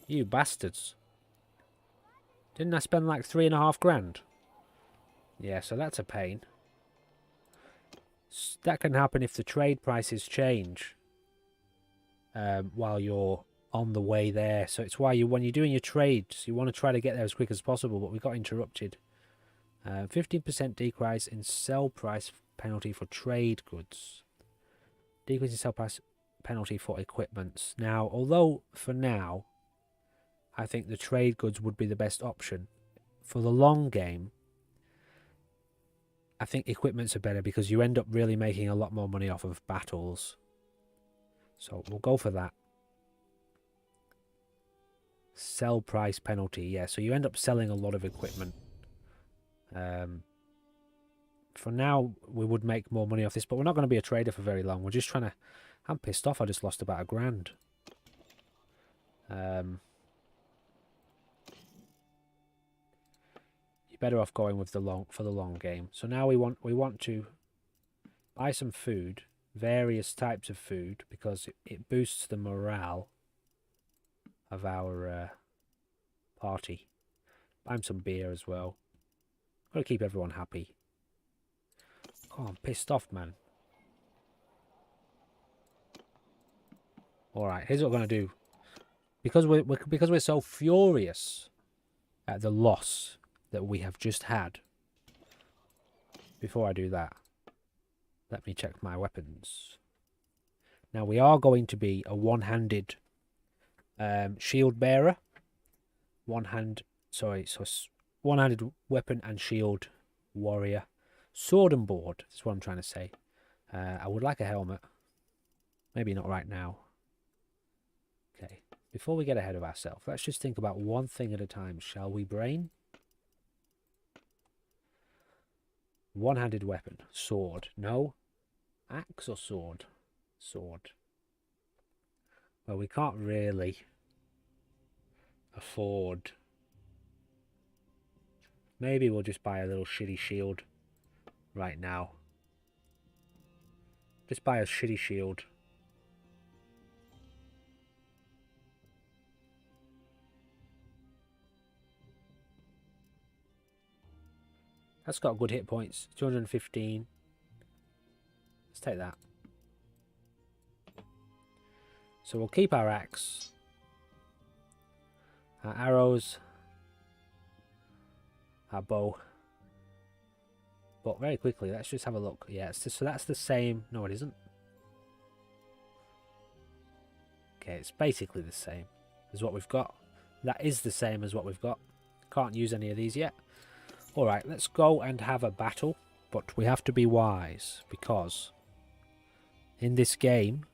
You bastards. Didn't I spend like 3.5 grand? Yeah, so that's a pain. That can happen if the trade prices change while you're on the way there. So it's why when you're doing your trades, you want to try to get there as quick as possible, but we got interrupted. 15% decrease in sell price penalty for trade goods. Decrease in sell price penalty for equipments. Now, although for now, I think the trade goods would be the best option. For the long game, I think equipments are better because you end up really making a lot more money off of battles. So we'll go for that. Sell price penalty. Yeah, so you end up selling a lot of equipment. For now, we would make more money off this, but we're not going to be a trader for very long. We're just trying to... I'm pissed off. I just lost about £1,000. You're better off going with the long game. So now we want to buy some food, various types of food, because it boosts the morale of our party. Buy him some beer as well. Got to keep everyone happy. Oh, I'm pissed off, man. Alright, here's what we're going to do. Because we're so furious at the loss that we have just had. Before I do that, let me check my weapons. Now, we are going to be a one-handed shield bearer. One-handed weapon and shield warrior. Sword and board, that's what I'm trying to say. I would like a helmet. Maybe not right now. Okay, before we get ahead of ourselves, let's just think about one thing at a time, shall we, brain? One-handed weapon. Sword. No. Axe or sword? Sword. Well, we can't really afford... Maybe we'll just buy a little shitty shield right now. Just buy a shitty shield. That's got good hit points. 215. Let's take that. So we'll keep our axe. Our arrows. Our bow. But very quickly, let's just have a look. Yeah, so that's the same. No, it isn't. Okay, it's basically the same as what we've got. That is the same as what we've got. Can't use any of these yet. Alright, let's go and have a battle. But we have to be wise, because in this game,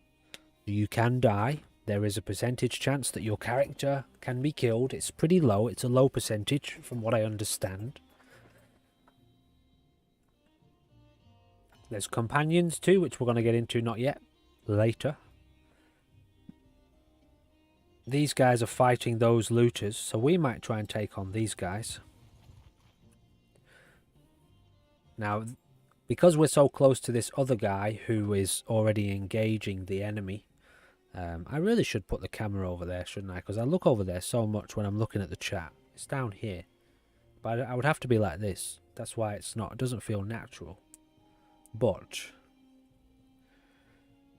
you can die. There is a percentage chance that your character can be killed. It's pretty low. It's a low percentage, from what I understand. There's companions too, which we're going to get into not yet. Later. These guys are fighting those looters, so we might try and take on these guys. Now, because we're so close to this other guy who is already engaging the enemy, I really should put the camera over there, shouldn't I? Because I look over there so much when I'm looking at the chat. It's down here. But I would have to be like this. That's why it doesn't feel natural. But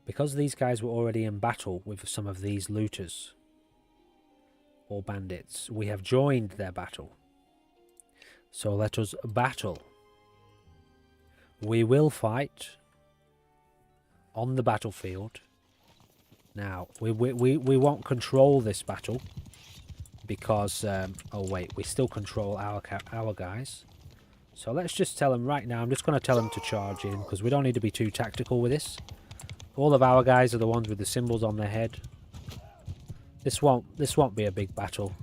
because these guys were already in battle with some of these looters or bandits, we have joined their battle. So let us battle. We will fight on the battlefield. Now, we won't control this battle because, oh wait, we still control our guys. So let's just tell them right now, I'm just going to tell them to charge in because we don't need to be too tactical with this. All of our guys are the ones with the symbols on their head. This won't be a big battle.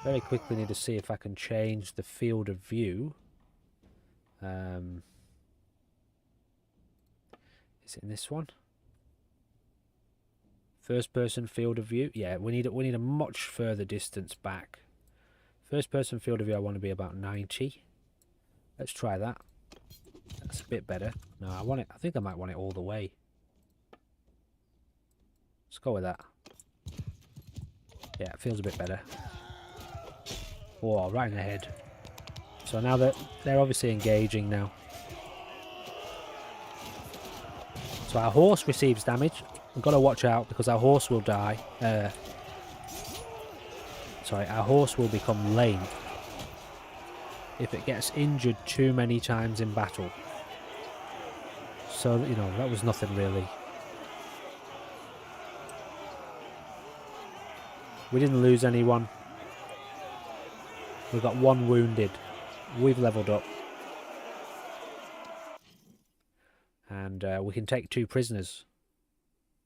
Very quickly need to see if I can change the field of view. Is it in this one? First person field of view. Yeah, we need a much further distance back. First person field of view I want to be about 90. Let's try that. That's a bit better. No, I think I might want it all the way. Let's go with that. Yeah, it feels a bit better. Whoa, right in the head. So now they're obviously engaging now. So our horse receives damage. We've got to watch out because our horse will die. Sorry, our horse will become lame if it gets injured too many times in battle. So, you know, that was nothing really. We didn't lose anyone. We've got one wounded. We've leveled up. And we can take 2 prisoners.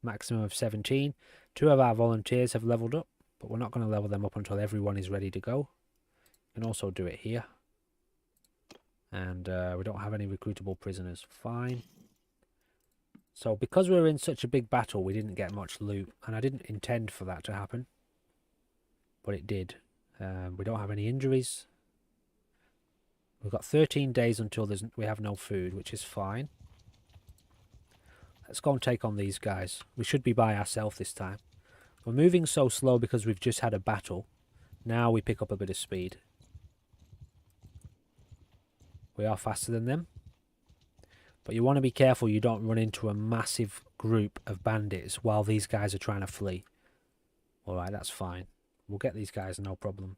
Maximum of 17. 2 of our volunteers have leveled up, but we're not going to level them up until everyone is ready to go. We can also do it here. And we don't have any recruitable prisoners. Fine. So because we were in such a big battle, we didn't get much loot. And I didn't intend for that to happen. But it did. We don't have any injuries. We've got 13 days until we have no food, which is fine. Let's go and take on these guys. We should be by ourselves this time. We're moving so slow because we've just had a battle. Now we pick up a bit of speed. We are faster than them. But you want to be careful you don't run into a massive group of bandits while these guys are trying to flee. Alright, that's fine. We'll get these guys, no problem.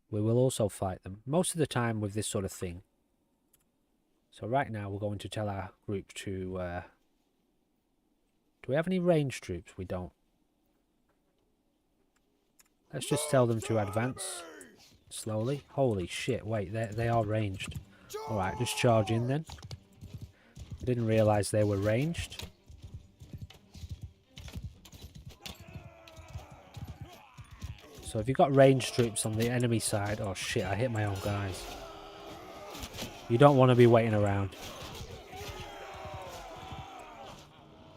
We will also fight them. Most of the time with this sort of thing. So right now we're going to tell our group to... do we have any ranged troops? We don't. Let's just tell them to advance. Slowly. Holy shit, wait, they are ranged. Alright, just charge in then. I didn't realise they were ranged. So if you've got ranged troops on the enemy side... Oh shit, I hit my own guys. You don't want to be waiting around.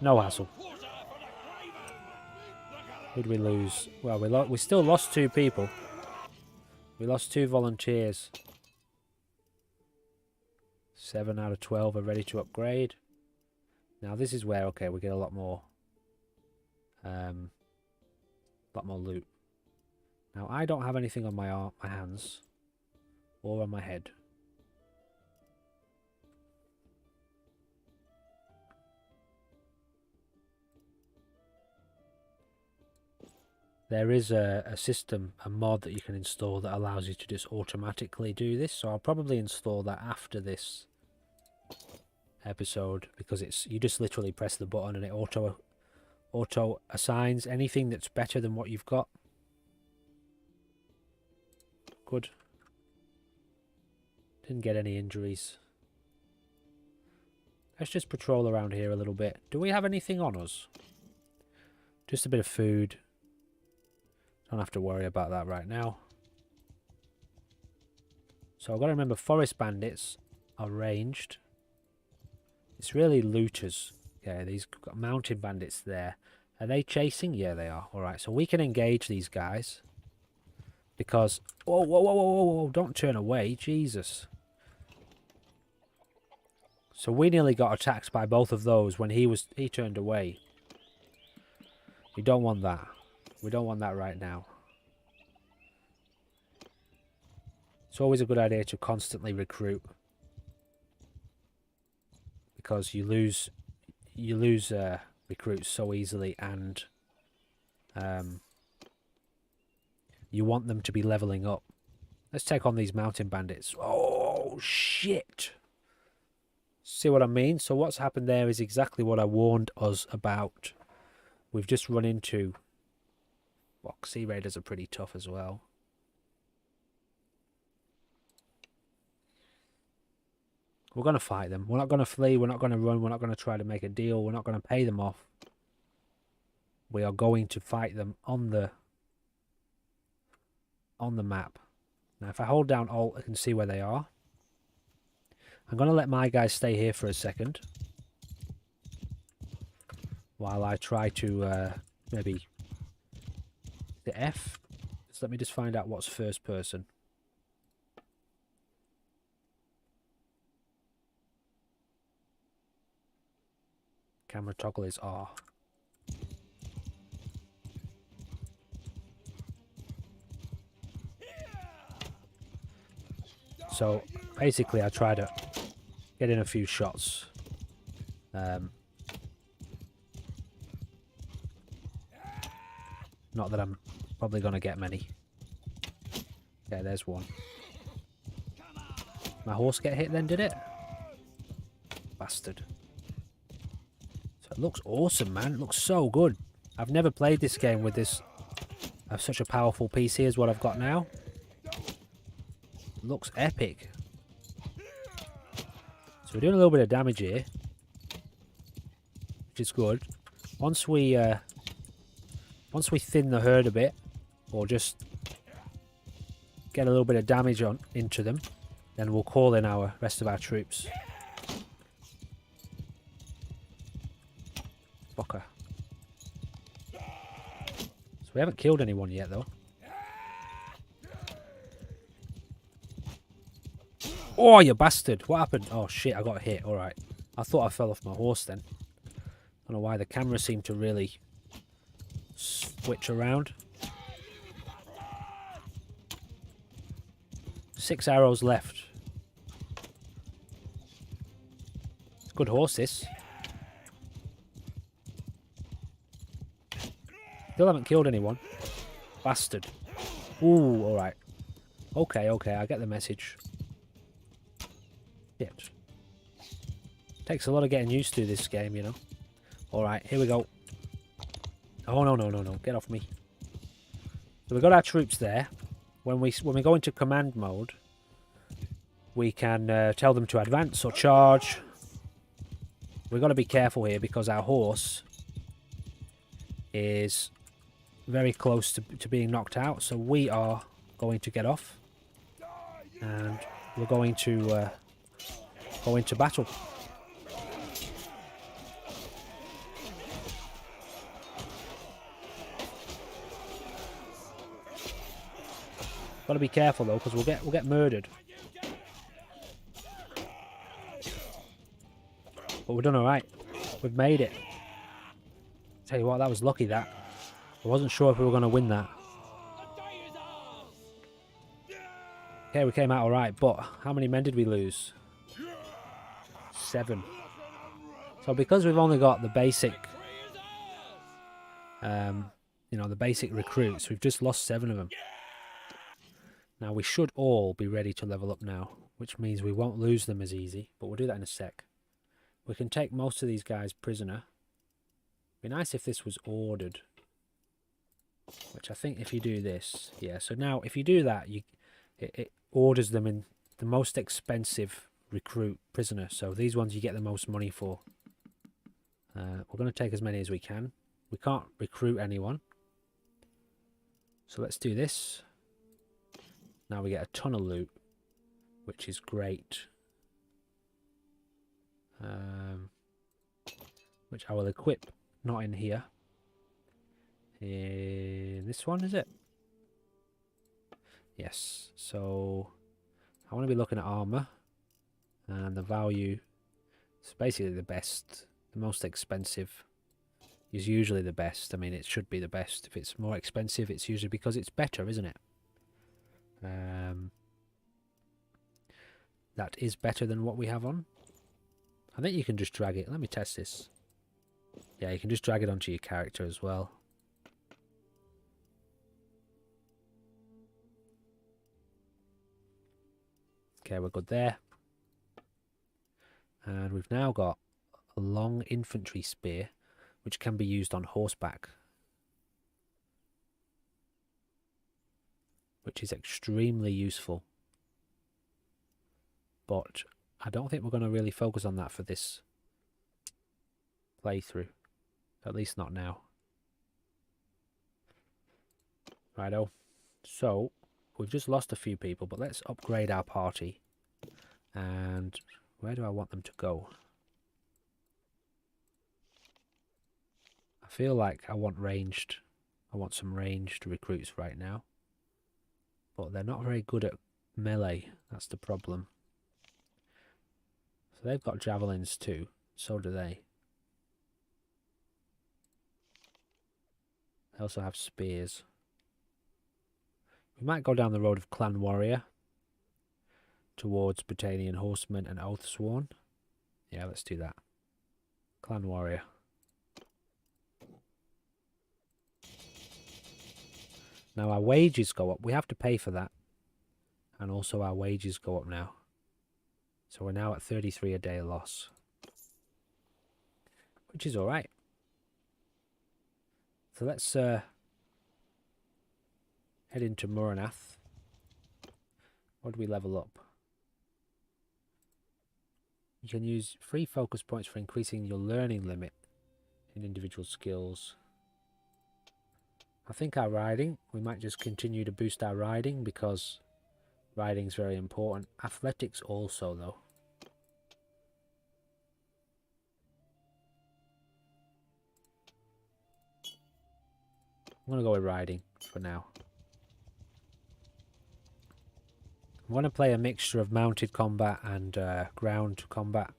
No hassle. Who did we lose? Well, we still lost 2 people. We lost 2 volunteers. 7 out of 12 are ready to upgrade. Now this is where, okay, we get a lot more loot. Now I don't have anything on my hands or on my head. There is a system, a mod that you can install that allows you to just automatically do this. So I'll probably install that after this episode, because you just literally press the button and it auto assigns anything that's better than what you've got. Good. Didn't get any injuries. Let's just patrol around here a little bit. Do we have anything on us? Just a bit of food. Don't have to worry about that right now. So I've got to remember, forest bandits are ranged. It's really looters. Okay, these got mountain bandits there. Are they chasing? Yeah, they are. Alright, so we can engage these guys. Because... Whoa, whoa, whoa, whoa, whoa, don't turn away. Jesus. So we nearly got attacked by both of those when he turned away. You don't want that. We don't want that right now. It's always a good idea to constantly recruit, because you lose recruits so easily, and you want them to be leveling up. Let's take on these mountain bandits. Oh shit! See what I mean? So what's happened there is exactly what I warned us about. We've just run into... Well, Sea Raiders are pretty tough as well. We're going to fight them. We're not going to flee. We're not going to run. We're not going to try to make a deal. We're not going to pay them off. We are going to fight them on the map. Now, if I hold down Alt, I can see where they are. I'm going to let my guys stay here for a second, while I try to maybe... The F. So let me just find out what's first person. Camera toggle is R. So basically I try to get in a few shots. Not that I'm probably going to get many. Okay, there's one. My horse get hit then, did it? Bastard. So it looks awesome, man. It looks so good. I've never played this game with this. I have such a powerful PC as what I've got now. It looks epic. So we're doing a little bit of damage here, which is good. Once we thin the herd a bit, or just get a little bit of damage on into them, then we'll call in our rest of our troops. Fucker. So we haven't killed anyone yet, though. Oh, you bastard! What happened? Oh shit! I got hit. All right. I thought I fell off my horse then. I don't know why the camera seemed to really switch around. 6 arrows left. It's a good horse, this. Still haven't killed anyone. Bastard. Ooh, alright. Okay, okay, I get the message. Shit. Takes a lot of getting used to this game, you know. Alright, here we go. Oh, no, no, no, no. Get off me. So we've got our troops there. When we go into command mode, we can tell them to advance or charge. We've got to be careful here because our horse is very close to being knocked out. So we are going to get off. And we're going to go into battle. Got to be careful though, because we'll get murdered. But we've done all right. We've made it. Tell you what, that was lucky. That I wasn't sure if we were going to win that. Okay, we came out all right. But how many men did we lose? 7. So because we've only got the basic, you know, the basic recruits, we've just lost 7 of them. Now, we should all be ready to level up now, which means we won't lose them as easy, but we'll do that in a sec. We can take most of these guys prisoner. Be nice if this was ordered, which I think if you do this, yeah, so now if you do that, it orders them in the most expensive recruit prisoner, so these ones you get the most money for. We're going to take as many as we can. We can't recruit anyone, so let's do this. Now we get a ton of loot, which is great. Which I will equip, not in here. In this one, is it? Yes. So I want to be looking at armour, and the value is basically the best. The most expensive is usually the best. I mean, it should be the best. If it's more expensive, it's usually because it's better, isn't it? That is better than what we have on. I think you can just drag it. Let me test this. Yeah, you can just drag it onto your character as well. Okay, we're good there. And we've now got a long infantry spear, which can be used on horseback, which is extremely useful. But I don't think we're going to really focus on that for this playthrough. At least not now. Righto. So, we've just lost a few people, but let's upgrade our party. And where do I want them to go? I feel like I want some ranged recruits right now. But they're not very good at melee. That's the problem. So they've got javelins too. So do they. They also have spears. We might go down the road of Clan Warrior towards Britannian Horsemen and Oathsworn. Yeah, let's do that. Clan Warrior. Now our wages go up. We have to pay for that. And also our wages go up now. So we're now at 33 a day loss. Which is alright. So let's head into Muranath. What do we level up? You can use 3 focus points for increasing your learning limit in individual skills. I think our riding, we might just continue to boost our riding because riding's very important. Athletics also though. I'm going to go with riding for now. I'm going to play a mixture of mounted combat and ground combat.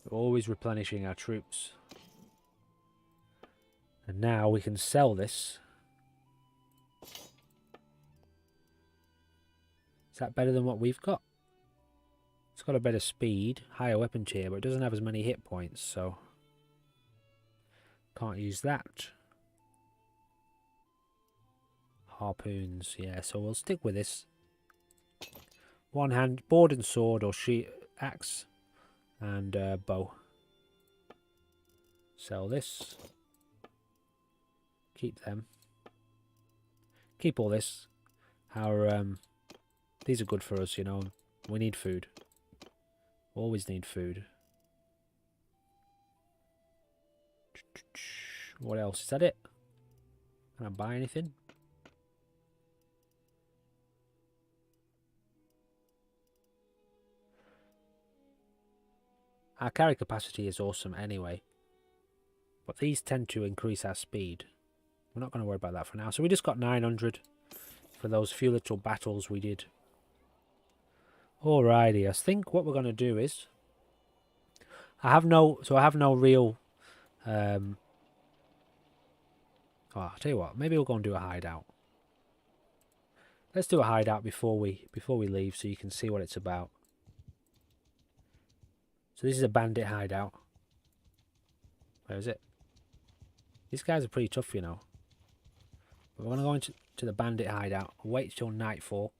We're always replenishing our troops. And now we can sell this. Is that better than what we've got? It's got a better speed, higher weapon tier, but it doesn't have as many hit points, so can't use that. Harpoons, yeah, so we'll stick with this. One hand, board and sword, or axe, and bow. Sell this. Keep them. Keep all this. Our these are good for us, you know. We need food. Always need food. What else? Is that it? Can I buy anything? Our carry capacity is awesome anyway. But these tend to increase our speed. We're not going to worry about that for now. So we just got 900 for those few little battles we did. Alrighty, I think what we're going to do is... I have no real... Oh, I'll tell you what, maybe we'll go and do a hideout. Let's do a hideout before we leave so you can see what it's about. So this is a bandit hideout. Where is it? These guys are pretty tough, you know. But we're going to go into the bandit hideout. Wait till nightfall.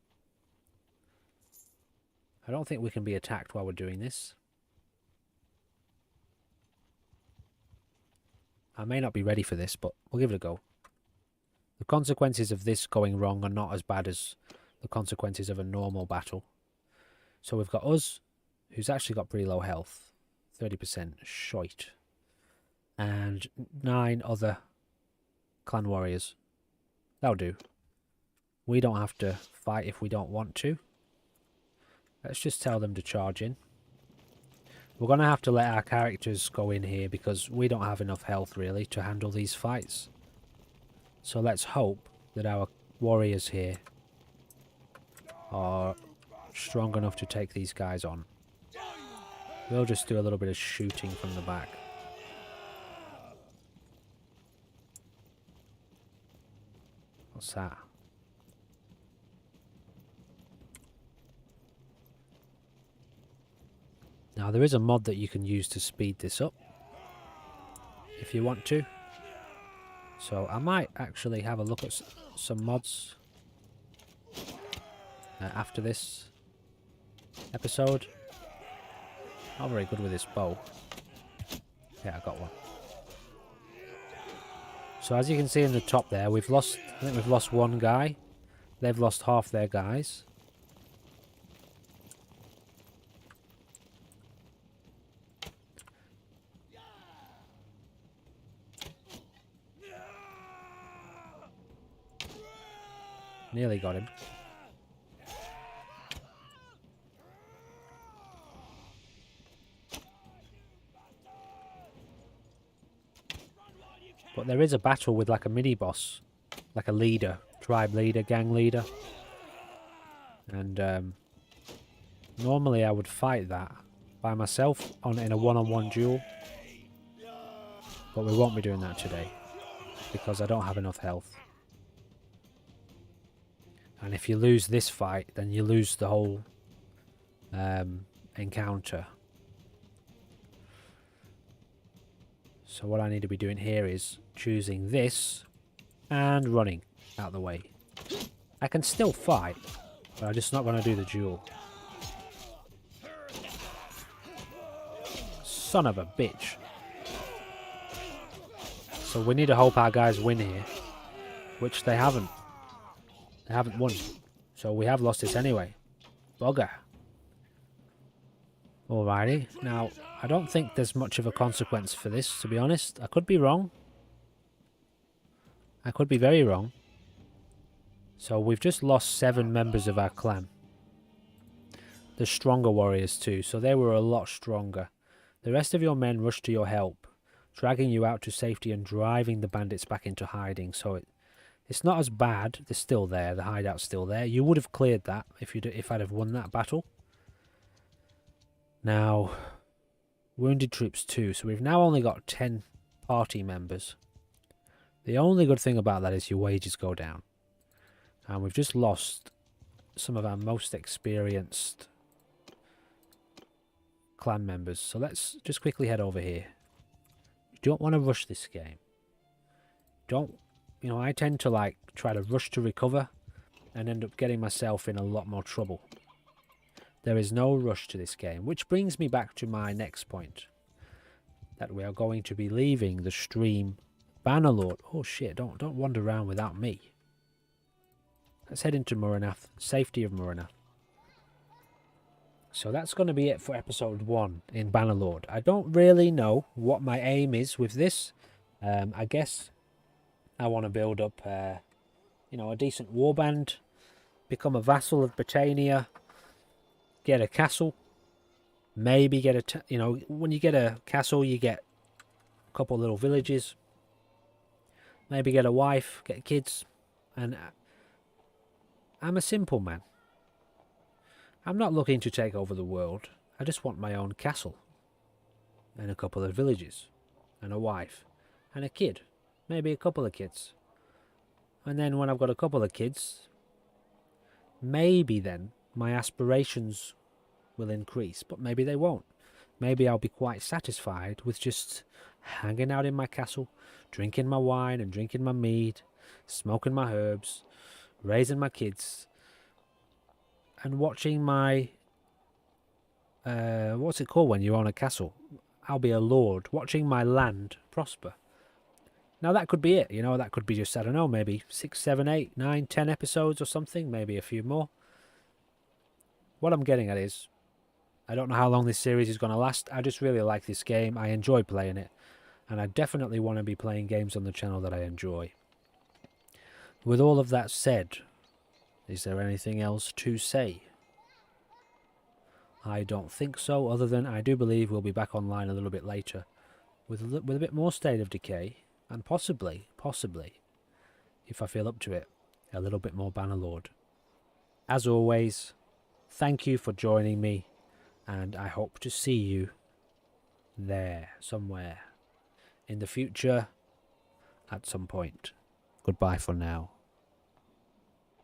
I don't think we can be attacked while we're doing this. I may not be ready for this, but we'll give it a go. The consequences of this going wrong are not as bad as the consequences of a normal battle. So we've got us, who's actually got pretty low health. 30% shite. And 9 other clan warriors. That'll do. We don't have to fight if we don't want to. Let's just tell them to charge in. We're going to have to let our characters go in here because we don't have enough health really to handle these fights. So let's hope that our warriors here are strong enough to take these guys on. We'll just do a little bit of shooting from the back. What's that? Now there is a mod that you can use to speed this up if you want to. So I might actually have a look at some mods after this episode. Not very good with this bow. Yeah, I got one. So as you can see in the top there, I think we've lost one guy. They've lost half their guys. Nearly got him. But there is a battle with like a mini boss, like a leader, tribe leader, gang leader. And normally I would fight that by myself in a one-on-one duel. But we won't be doing that today because I don't have enough health. And if you lose this fight, then you lose the whole encounter. So what I need to be doing here is choosing this and running out the way. I can still fight, but I'm just not going to do the duel. Son of a bitch. So we need to hope our guys win here. Which they haven't. They haven't won. So we have lost this anyway. Bugger. Alrighty. Now, I don't think there's much of a consequence for this, to be honest. I could be wrong. I could be very wrong. So we've just lost 7 members of our clan. The stronger warriors too, so they were a lot stronger. The rest of your men rushed to your help, dragging you out to safety and driving the bandits back into hiding. So it's not as bad. They're still there. The hideout's still there. You would have cleared that if I'd have won that battle. Now, wounded troops too. So we've now only got 10 party members. The only good thing about that is your wages go down. And we've just lost some of our most experienced clan members. So let's just quickly head over here. You don't want to rush this game. Don't, you know, I tend to like try to rush to recover and end up getting myself in a lot more trouble. There is no rush to this game, which brings me back to my next point. That we are going to be leaving the stream Bannerlord. Oh shit, don't wander around without me. Let's head into Muranath. Safety of Muranath. So that's going to be it for episode 1 in Bannerlord. I don't really know what my aim is with this. I guess I want to build up, you know, a decent warband, become a vassal of Britannia, get a castle, maybe get a, you know, when you get a castle, you get a couple little villages, maybe get a wife, get kids, and I'm a simple man. I'm not looking to take over the world. I just want my own castle. And a couple of villages. And a wife. And a kid. Maybe a couple of kids. And then when I've got a couple of kids, maybe then my aspirations will increase. But maybe they won't. Maybe I'll be quite satisfied with just hanging out in my castle, drinking my wine and drinking my mead, smoking my herbs, raising my kids, and watching my, what's it called when you own a castle? I'll be a lord, watching my land prosper. Now that could be it, you know, that could be just, I don't know, maybe 6, 7, 8, 9, 10 episodes or something, maybe a few more. What I'm getting at is, I don't know how long this series is going to last. I just really like this game. I enjoy playing it. And I definitely want to be playing games on the channel that I enjoy. With all of that said, is there anything else to say? I don't think so, other than I do believe we'll be back online a little bit later with a bit more State of Decay, and possibly, if I feel up to it, a little bit more Bannerlord. As always, thank you for joining me, and I hope to see you there somewhere in the future at some point. Goodbye for now.